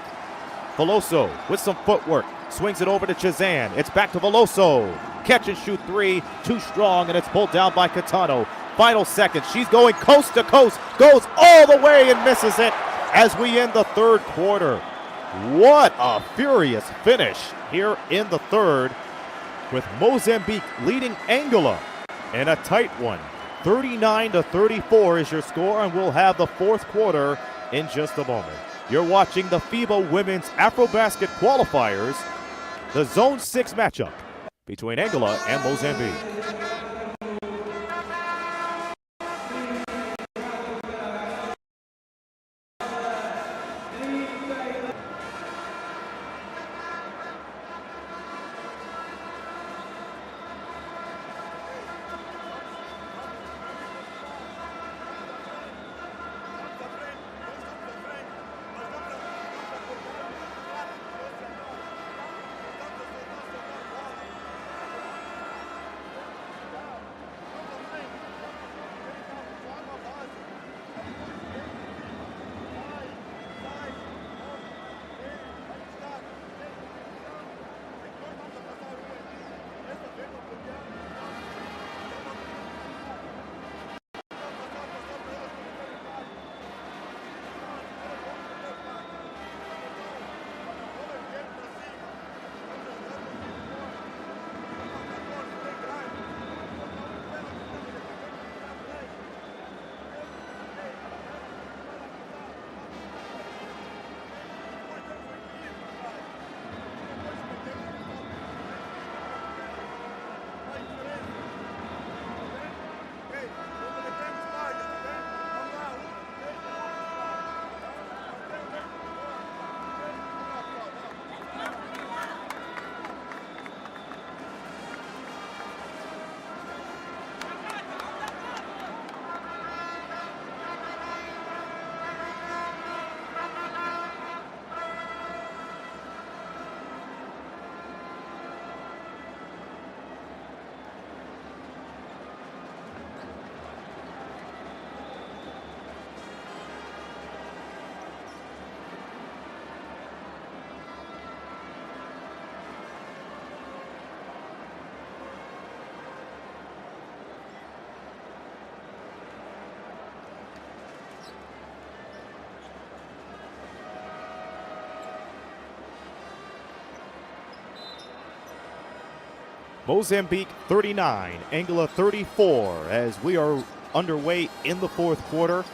Veloso with some footwork. Swings it over to Chazan. It's back to Veloso. Catch and shoot 3. Too strong, and it's pulled down by Catano. Final seconds. She's going coast to coast. Goes all the way and misses it. As we end the third quarter. What a furious finish here in the third, with Mozambique leading Angola in a tight one. 39-34 is your score, and we'll have the fourth quarter in just a moment. You're watching the FIBA Women's AfroBasket Qualifiers, the Zone 6 matchup between Angola and Mozambique. Mozambique 39, Angola 34, as we are underway in the fourth quarter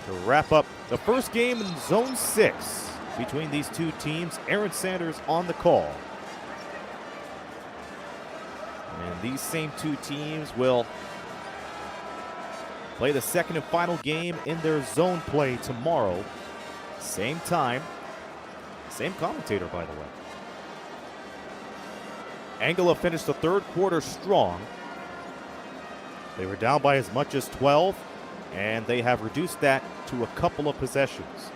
to wrap up the first game in Zone 6 between these two teams. Aaron Sanders on the call. And these same two teams will play the second and final game in their zone play tomorrow. Same time, same commentator, by the way. Angola finished the third quarter strong. They were down by as much as 12, and they have reduced that to a couple of possessions.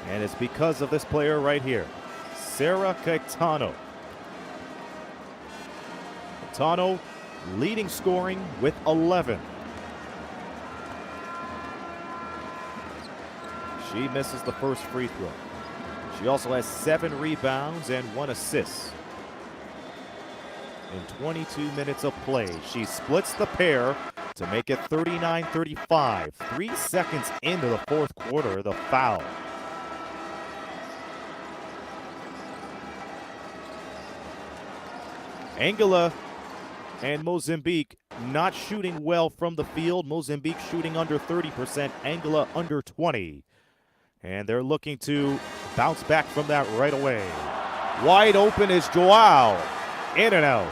And it's because of this player right here, Sarah Caetano. Caetano leading scoring with 11. She misses the first free throw. She also has 7 rebounds and 1 assist. In 22 minutes of play, she splits the pair to make it 39-35. 3 seconds into the fourth quarter, the foul. Angola and Mozambique not shooting well from the field. Mozambique shooting under 30%, Angola under 20%. And they're looking to bounce back from that right away. Wide open is Joao. In and out.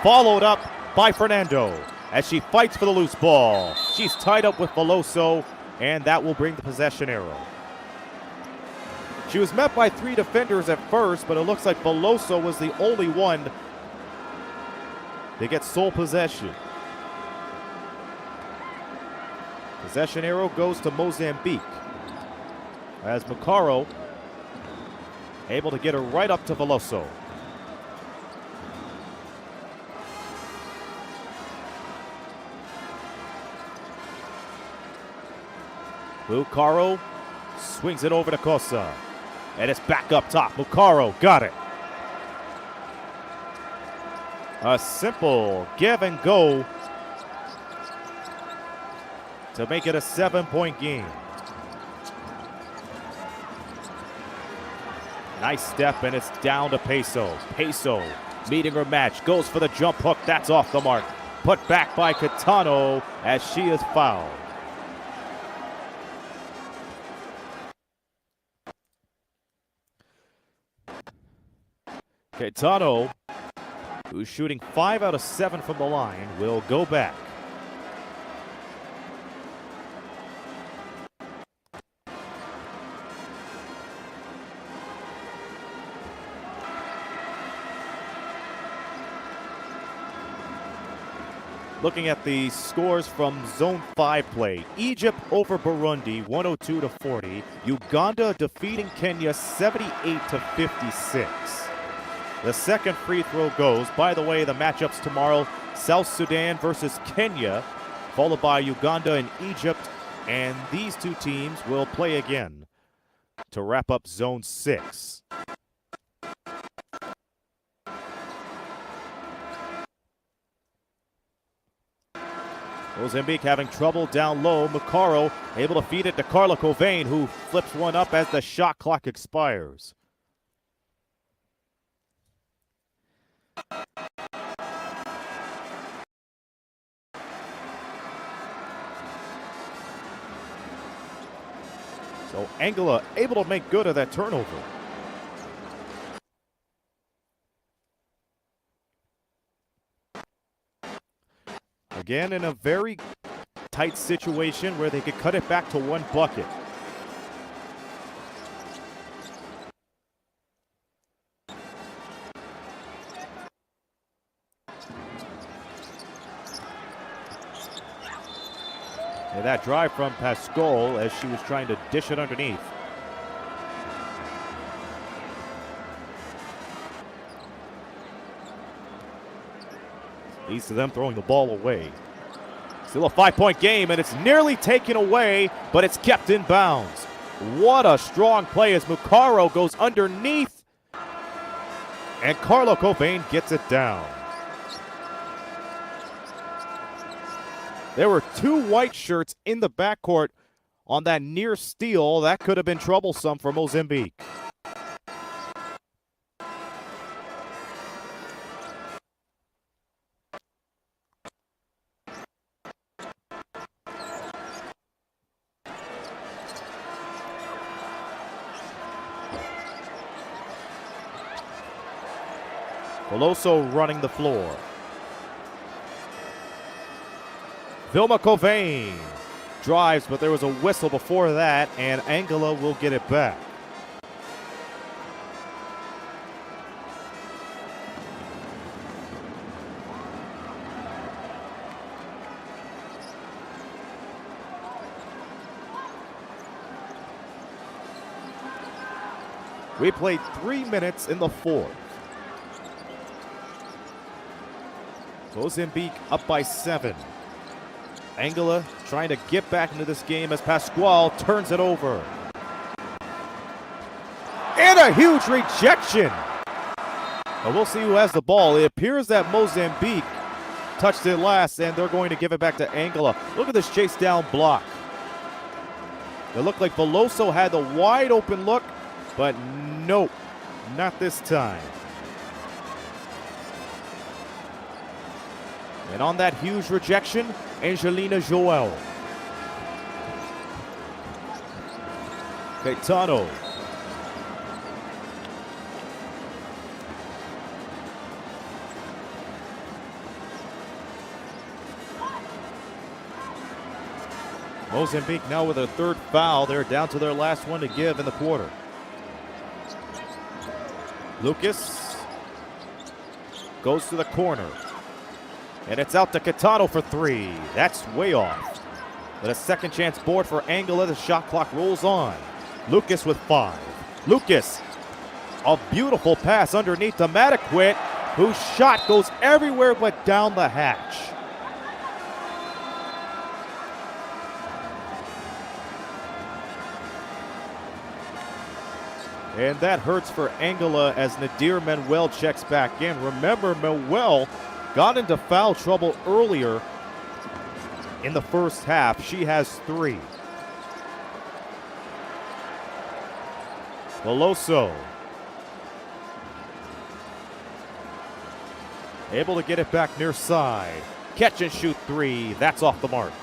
Followed up by Fernando as she fights for the loose ball. She's tied up with Veloso, and that will bring the possession arrow. She was met by 3 defenders at first, but it looks like Veloso was the only one to get sole possession. Possession arrow goes to Mozambique, as Macaro able to get her right up to Veloso. Macaro swings it over to Costa, and it's back up top. Macaro got it. A simple give and go to make it a 7-point game. Nice step, and it's down to Peso. Peso meeting her match, goes for the jump hook. That's off the mark. Put back by Caetano as she is fouled. Caetano, who's shooting 5 out of 7 from the line, will go back. Looking at the scores from Zone 5 play. Egypt over Burundi, 102-40. Uganda defeating Kenya, 78-56. The second free throw goes. By the way, the matchups tomorrow, South Sudan versus Kenya, followed by Uganda and Egypt. And these two teams will play again to wrap up Zone 6. Mozambique having trouble down low. Macaro able to feed it to Carla Covain, who flips one up as the shot clock expires. So Angola able to make good of that turnover. Again, in a very tight situation where they could cut it back to one bucket. And that drive from Pascal as she was trying to dish it underneath. Leads to them throwing the ball away. Still a 5-point game, and it's nearly taken away, but it's kept in bounds. What a strong play as Macaro goes underneath, and Carla Covain gets it down. There were 2 white shirts in the backcourt on that near steal. That could have been troublesome for Mozambique. Veloso running the floor. Vilma Covain drives, but there was a whistle before that, and Angola will get it back. We played 3 minutes in the fourth. Mozambique up by 7. Angola trying to get back into this game as Pascual turns it over. And a huge rejection. And we'll see who has the ball. It appears that Mozambique touched it last, and they're going to give it back to Angola. Look at this chase down block. It looked like Veloso had the wide open look, but nope, not this time. And on that huge rejection, Angelina Joel. Caetano. Mozambique now with a third foul. They're down to their last one to give in the quarter. Lucas goes to the corner. And it's out to Caetano for 3. That's way off. But a second chance board for Angola. The shot clock rolls on. Lucas with 5. Lucas, a beautiful pass underneath to Mataquit, whose shot goes everywhere but down the hatch. And that hurts for Angola as Nadir Manuel checks back in. Remember, Manuel got into foul trouble earlier in the first half. She has 3. Veloso able to get it back near side. Catch and shoot 3. That's off the mark.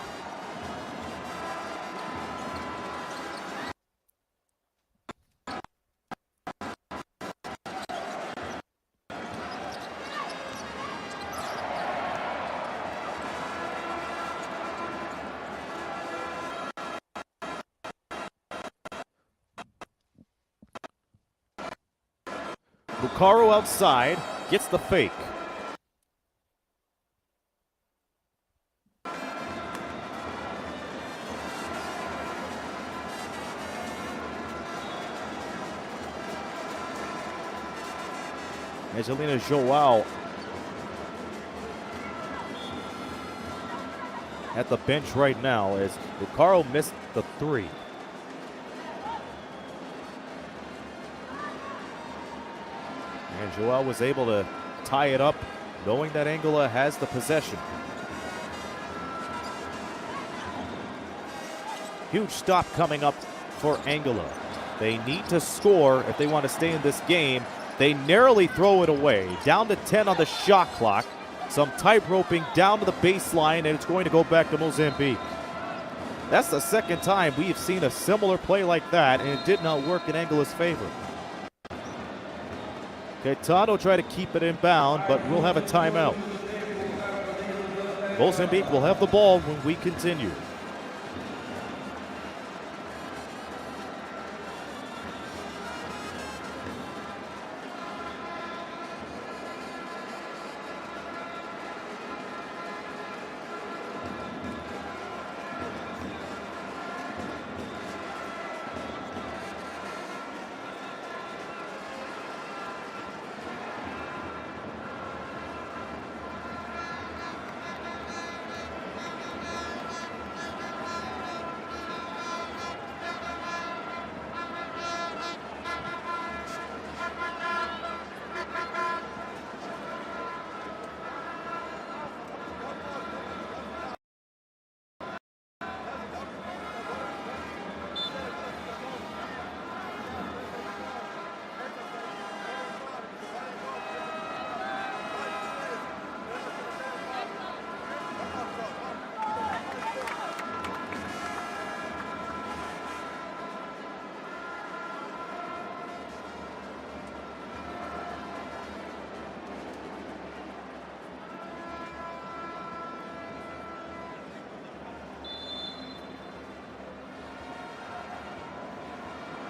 Bucaro outside, gets the fake. Angelina Joel at the bench right now as Bucaro missed the 3. And Joel was able to tie it up, knowing that Angola has the possession. Huge stop coming up for Angola. They need to score if they want to stay in this game. They narrowly throw it away. Down to 10 on the shot clock. Some tight roping down to the baseline, and it's going to go back to Mozambique. That's the second time we've seen a similar play like that, and it did not work in Angola's favor. Caetano tried to keep it inbound, but we'll have a timeout. Mozambique will have the ball when we continue.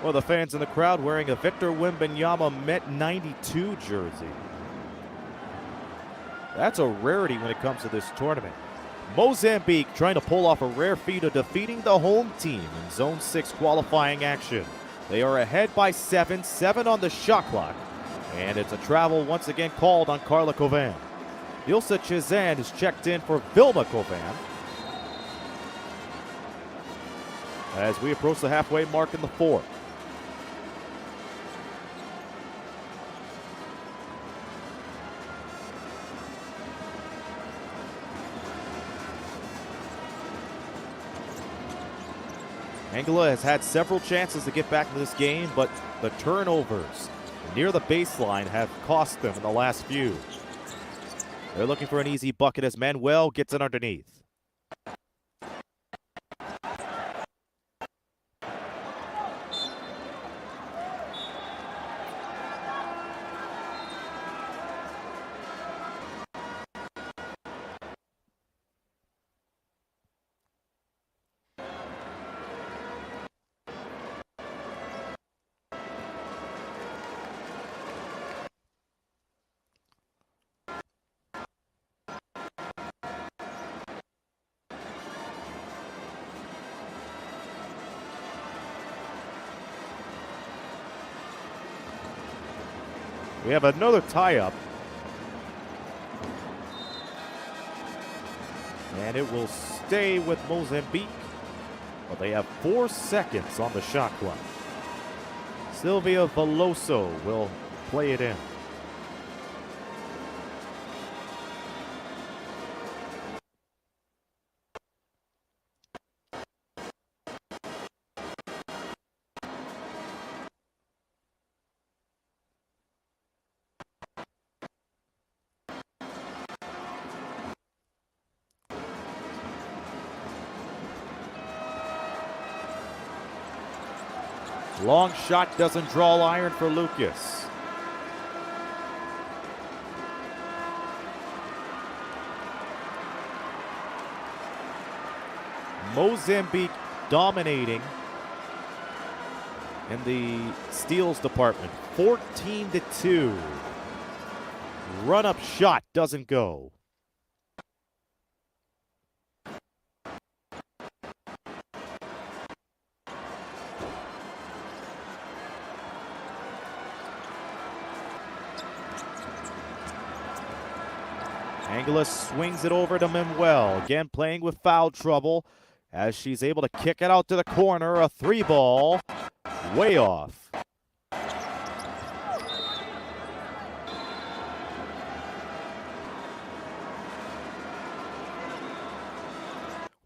Well, the fans in the crowd wearing a Victor Wembanyama Met 92 jersey. That's a rarity when it comes to this tournament. Mozambique trying to pull off a rare feat of defeating the home team in Zone 6 qualifying action. They are ahead by 7 on the shot clock. And it's a travel once again called on Carla Kovan. Ilsa Chizan is checked in for Vilma Kovan. As we approach the halfway mark in the fourth. Angola has had several chances to get back into this game, but the turnovers near the baseline have cost them in the last few. They're looking for an easy bucket as Manuel gets it underneath. We have another tie-up. And it will stay with Mozambique. But they have 4 seconds on the shot clock. Silvia Veloso will play it in. Long shot doesn't draw iron for Lucas. Mozambique dominating in the steals department, 14-2. Run-up shot doesn't go. Angola swings it over to Manuel, again playing with foul trouble as she's able to kick it out to the corner. A 3-ball, way off.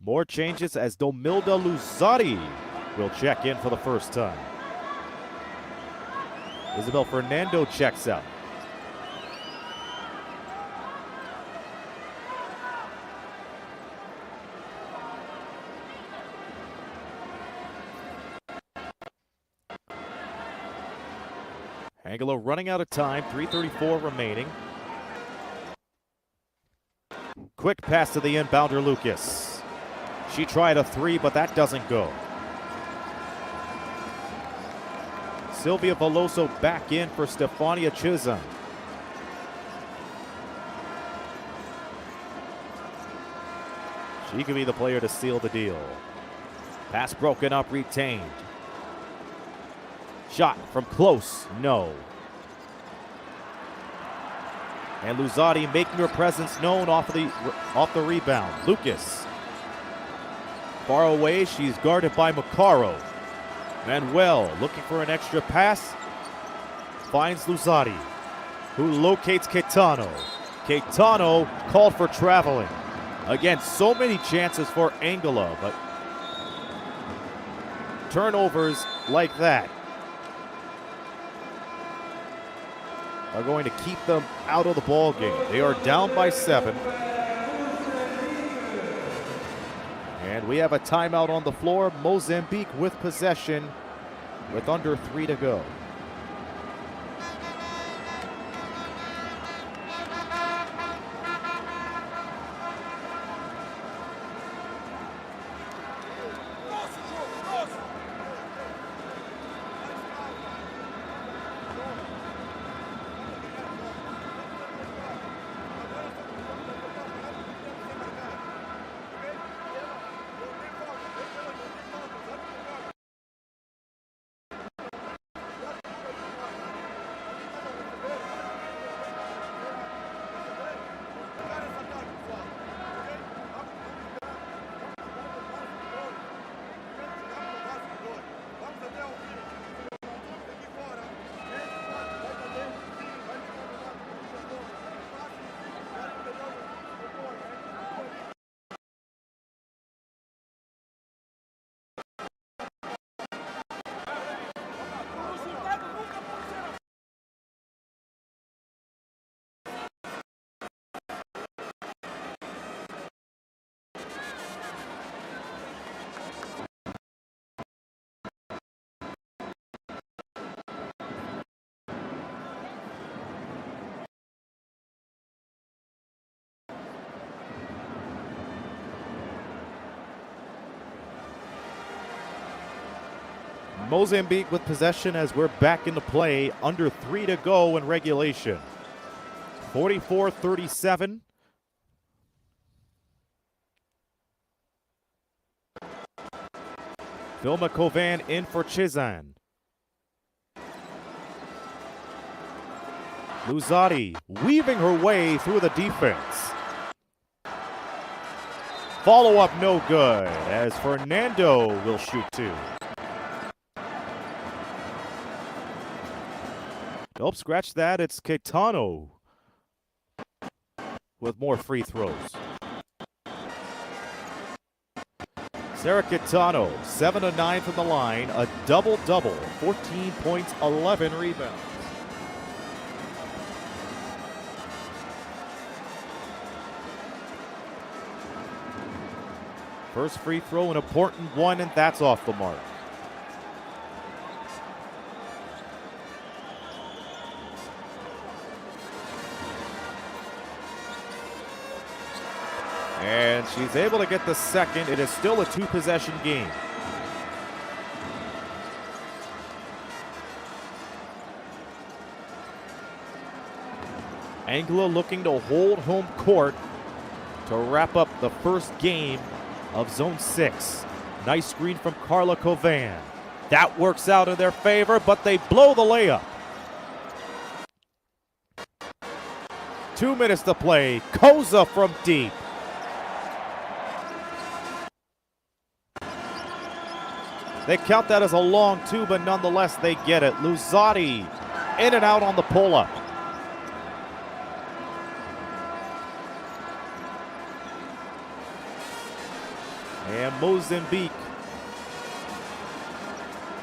More changes as Domilda Luzari will check in for the first time. Isabel Fernando checks out. Angola running out of time, 3:34 remaining. Quick pass to the inbounder, Lucas. She tried a 3, but that doesn't go. Silvia Veloso back in for Stefania Chisholm. She could be the player to seal the deal. Pass broken up, retained. Shot from close, no. And Luzari making her presence known off the rebound. Lucas. Far away, she's guarded by Macaro. Manuel looking for an extra pass. Finds Luzari, who locates Caetano. Caetano called for traveling. Again, so many chances for Angola, but turnovers like that are going to keep them out of the ball game. They are down by 7. And we have a timeout on the floor. Mozambique with possession with under 3 to go. Mozambique with possession as we're back into play. Under 3 to go in regulation. 44-37. Vilma Kovan in for Chizan. Luzati weaving her way through the defense. Follow-up no good as Fernando will shoot 2. Nope, scratch that. It's Caetano with more free throws. Sarah Caetano, 7 of 9 from the line, a double-double, 14 points, 11 rebounds. First free throw, an important one, and that's off the mark. And she's able to get the second. It is still a 2-possession game. Angola looking to hold home court to wrap up the first game of Zone 6. Nice screen from Carla Kovan. That works out in their favor, but they blow the layup. 2 minutes to play. Koza from deep. They count that as a long 2, but nonetheless they get it. Luzati in and out on the pull-up. And Mozambique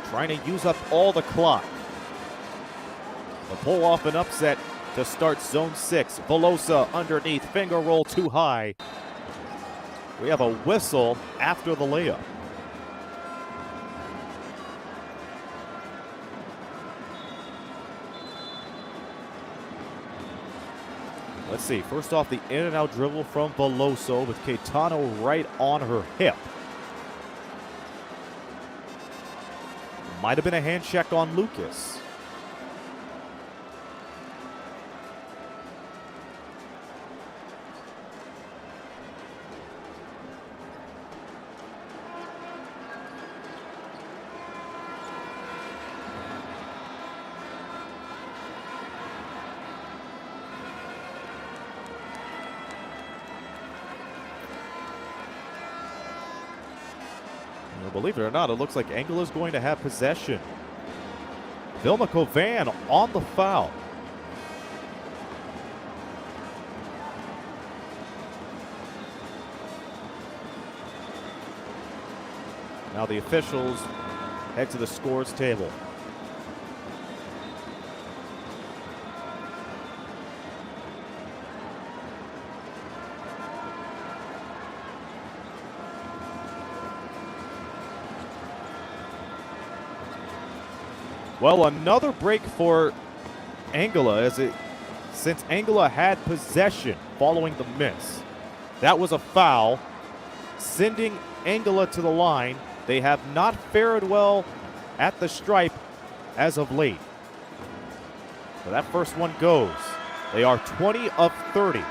trying to use up all the clock. To pull off an upset to start Zone 6. Velosa underneath, finger roll too high. We have a whistle after the layup. Let's see, first off, the in and out dribble from Veloso with Caetano right on her hip. Might have been a hand check on Lucas. Believe it or not, it looks like Angola's going to have possession. Vilma Kovan on the foul. Now the officials head to the scores table. Well, another break for Angola since Angola had possession following the miss. That was a foul, sending Angola to the line. They have not fared well at the stripe as of late. So that first one goes. They are 20 of 30.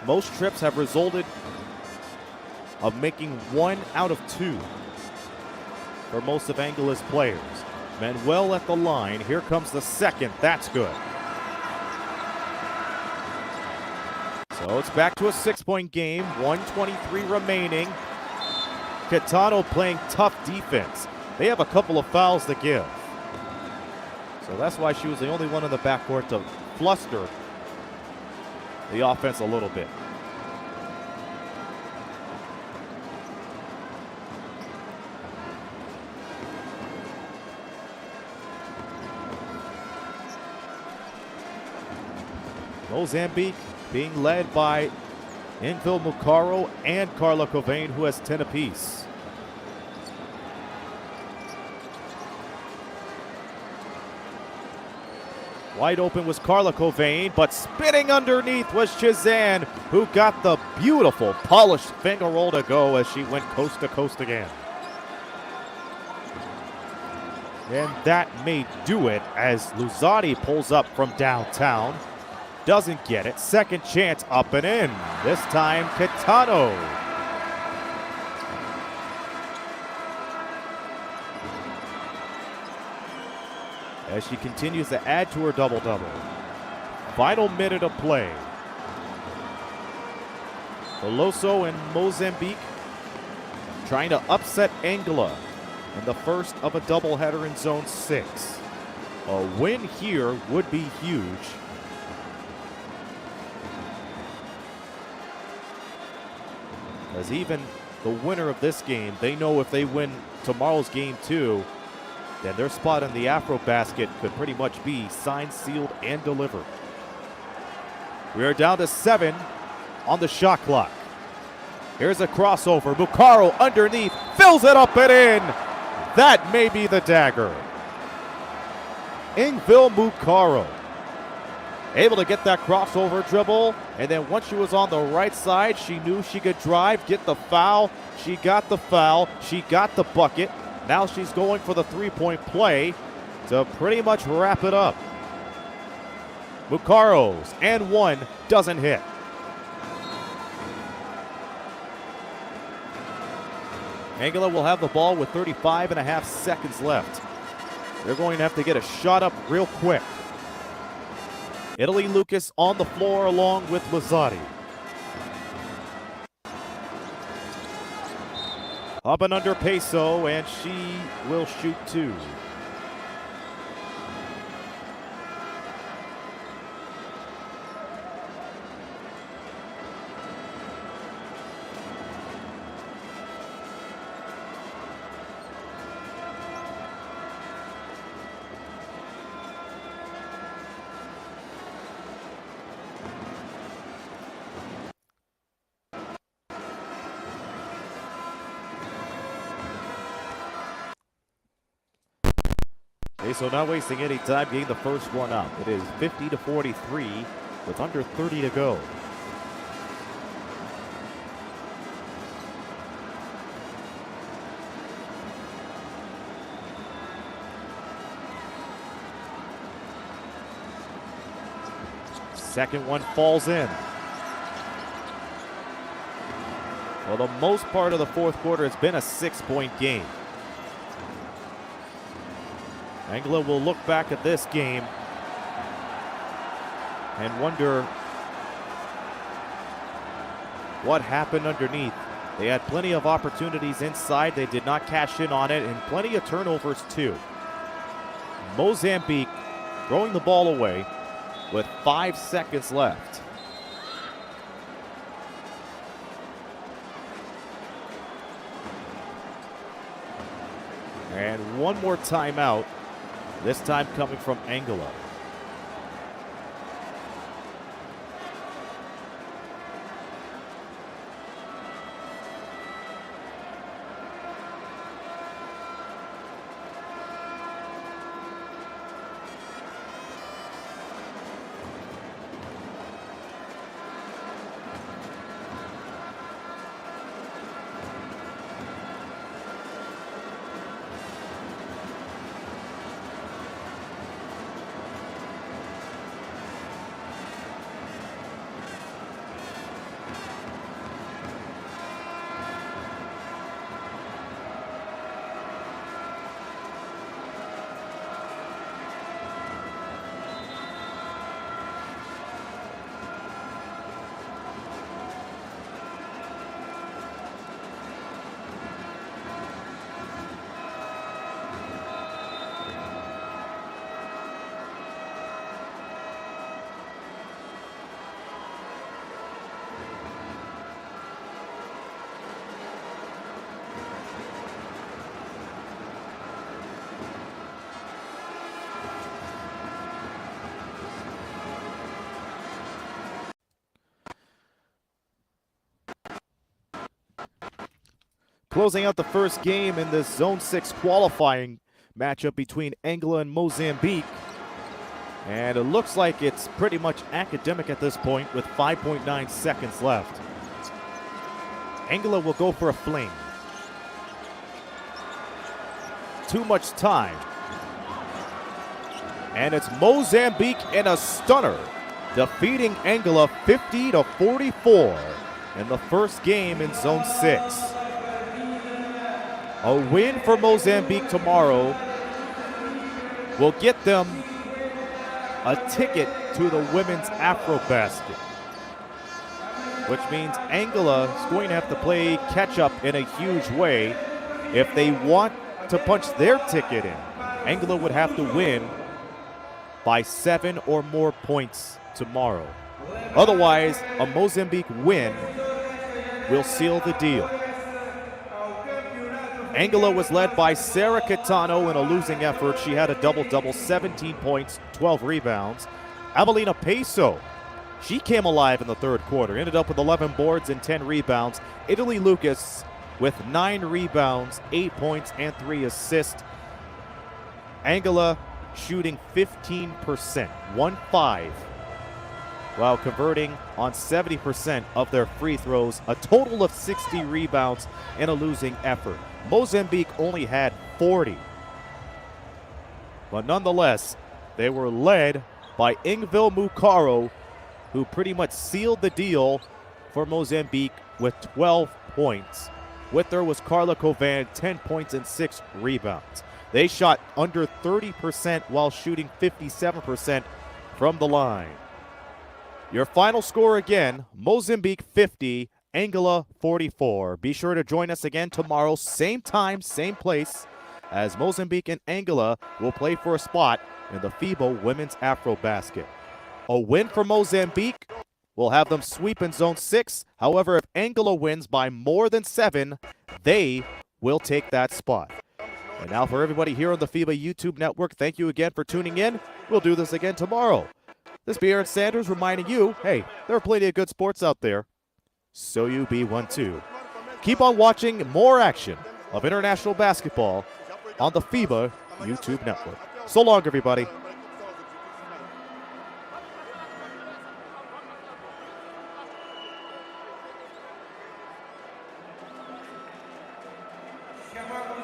Most trips have resulted of making 1 out of 2. For most of Angola's players. Manuel at the line. Here comes the second. That's good. So it's back to a 6-point game. 1:23 remaining. Caetano playing tough defense. They have a couple of fouls to give. So that's why she was the only one in the backcourt to fluster the offense a little bit. Mozambique being led by Envil Mukaro and Carla Kovan, who has 10 apiece. Wide open was Carla Kovan, but spinning underneath was Chizan, who got the beautiful polished finger roll to go as she went coast to coast again. And that may do it as Luzzati pulls up from downtown. Doesn't get it. Second chance up and in. This time, Kitano. As she continues to add to her double-double. Final minute of play. Veloso and Mozambique trying to upset Angola in the first of a doubleheader in Zone 6. A win here would be huge. As even the winner of this game, they know if they win tomorrow's game too, then their spot in the AfroBasket could pretty much be signed, sealed, and delivered. We are down to 7 on the shot clock. Here's a crossover. Mukaro underneath, fills it up and in. That may be the dagger. Ingvil Mukaro able to get that crossover dribble, and then once she was on the right side, she knew she could drive, get the foul. She got the foul. She got the bucket. Now she's going for the three-point play to pretty much wrap it up. Mukaro's and one doesn't hit. Angola will have the ball with 35.5 seconds left. They're going to have to get a shot up real quick. Italy Lucas on the floor along with Luzzati. Up and under Peso, and she will shoot two. So not wasting any time getting the first one up. It is 50-43 with under 30 to go. Second one falls in. Well, the most part of the fourth quarter has been a 6-point game. Angola will look back at this game and wonder what happened underneath. They had plenty of opportunities inside. They did not cash in on it, and plenty of turnovers too. Mozambique throwing the ball away with 5 seconds left. And one more timeout. This time coming from Angola. Closing out the first game in this Zone 6 qualifying matchup between Angola and Mozambique. And it looks like it's pretty much academic at this point with 5.9 seconds left. Angola will go for a fling. Too much time. And it's Mozambique in a stunner, defeating Angola 50-44 in the first game in Zone 6. A win for Mozambique tomorrow will get them a ticket to the women's AfroBasket, which means Angola is going to have to play catch-up in a huge way. If they want to punch their ticket in, Angola would have to win by 7 or more points tomorrow. Otherwise, a Mozambique win will seal the deal. Angola was led by Sarah Catano in a losing effort. She had a double-double, 17 points, 12 rebounds. Avelina Peso, she came alive in the third quarter, ended up with 11 boards and 10 rebounds. Italy Lucas with 9 rebounds, 8 points, and 3 assists. Angola shooting 15%, 1-5, while converting on 70% of their free throws, a total of 60 rebounds in a losing effort. Mozambique only had 40. But nonetheless, they were led by Ingvil Mukaro, who pretty much sealed the deal for Mozambique with 12 points. With her was Carla Covan, 10 points and 6 rebounds. They shot under 30% while shooting 57% from the line. Your final score again, Mozambique 50, Angola 44. Be sure to join us again tomorrow, same time, same place, as Mozambique and Angola will play for a spot in the FIBA Women's AfroBasket. A win for Mozambique will have them sweep in Zone 6. However, if Angola wins by more than 7, they will take that spot. And now for everybody here on the FIBA YouTube network, thank you again for tuning in. We'll do this again tomorrow. This be Aaron Sanders reminding you, hey, there are plenty of good sports out there, so you be one too. Keep on watching more action of international basketball on the FIBA YouTube network. So long, everybody. Chamamos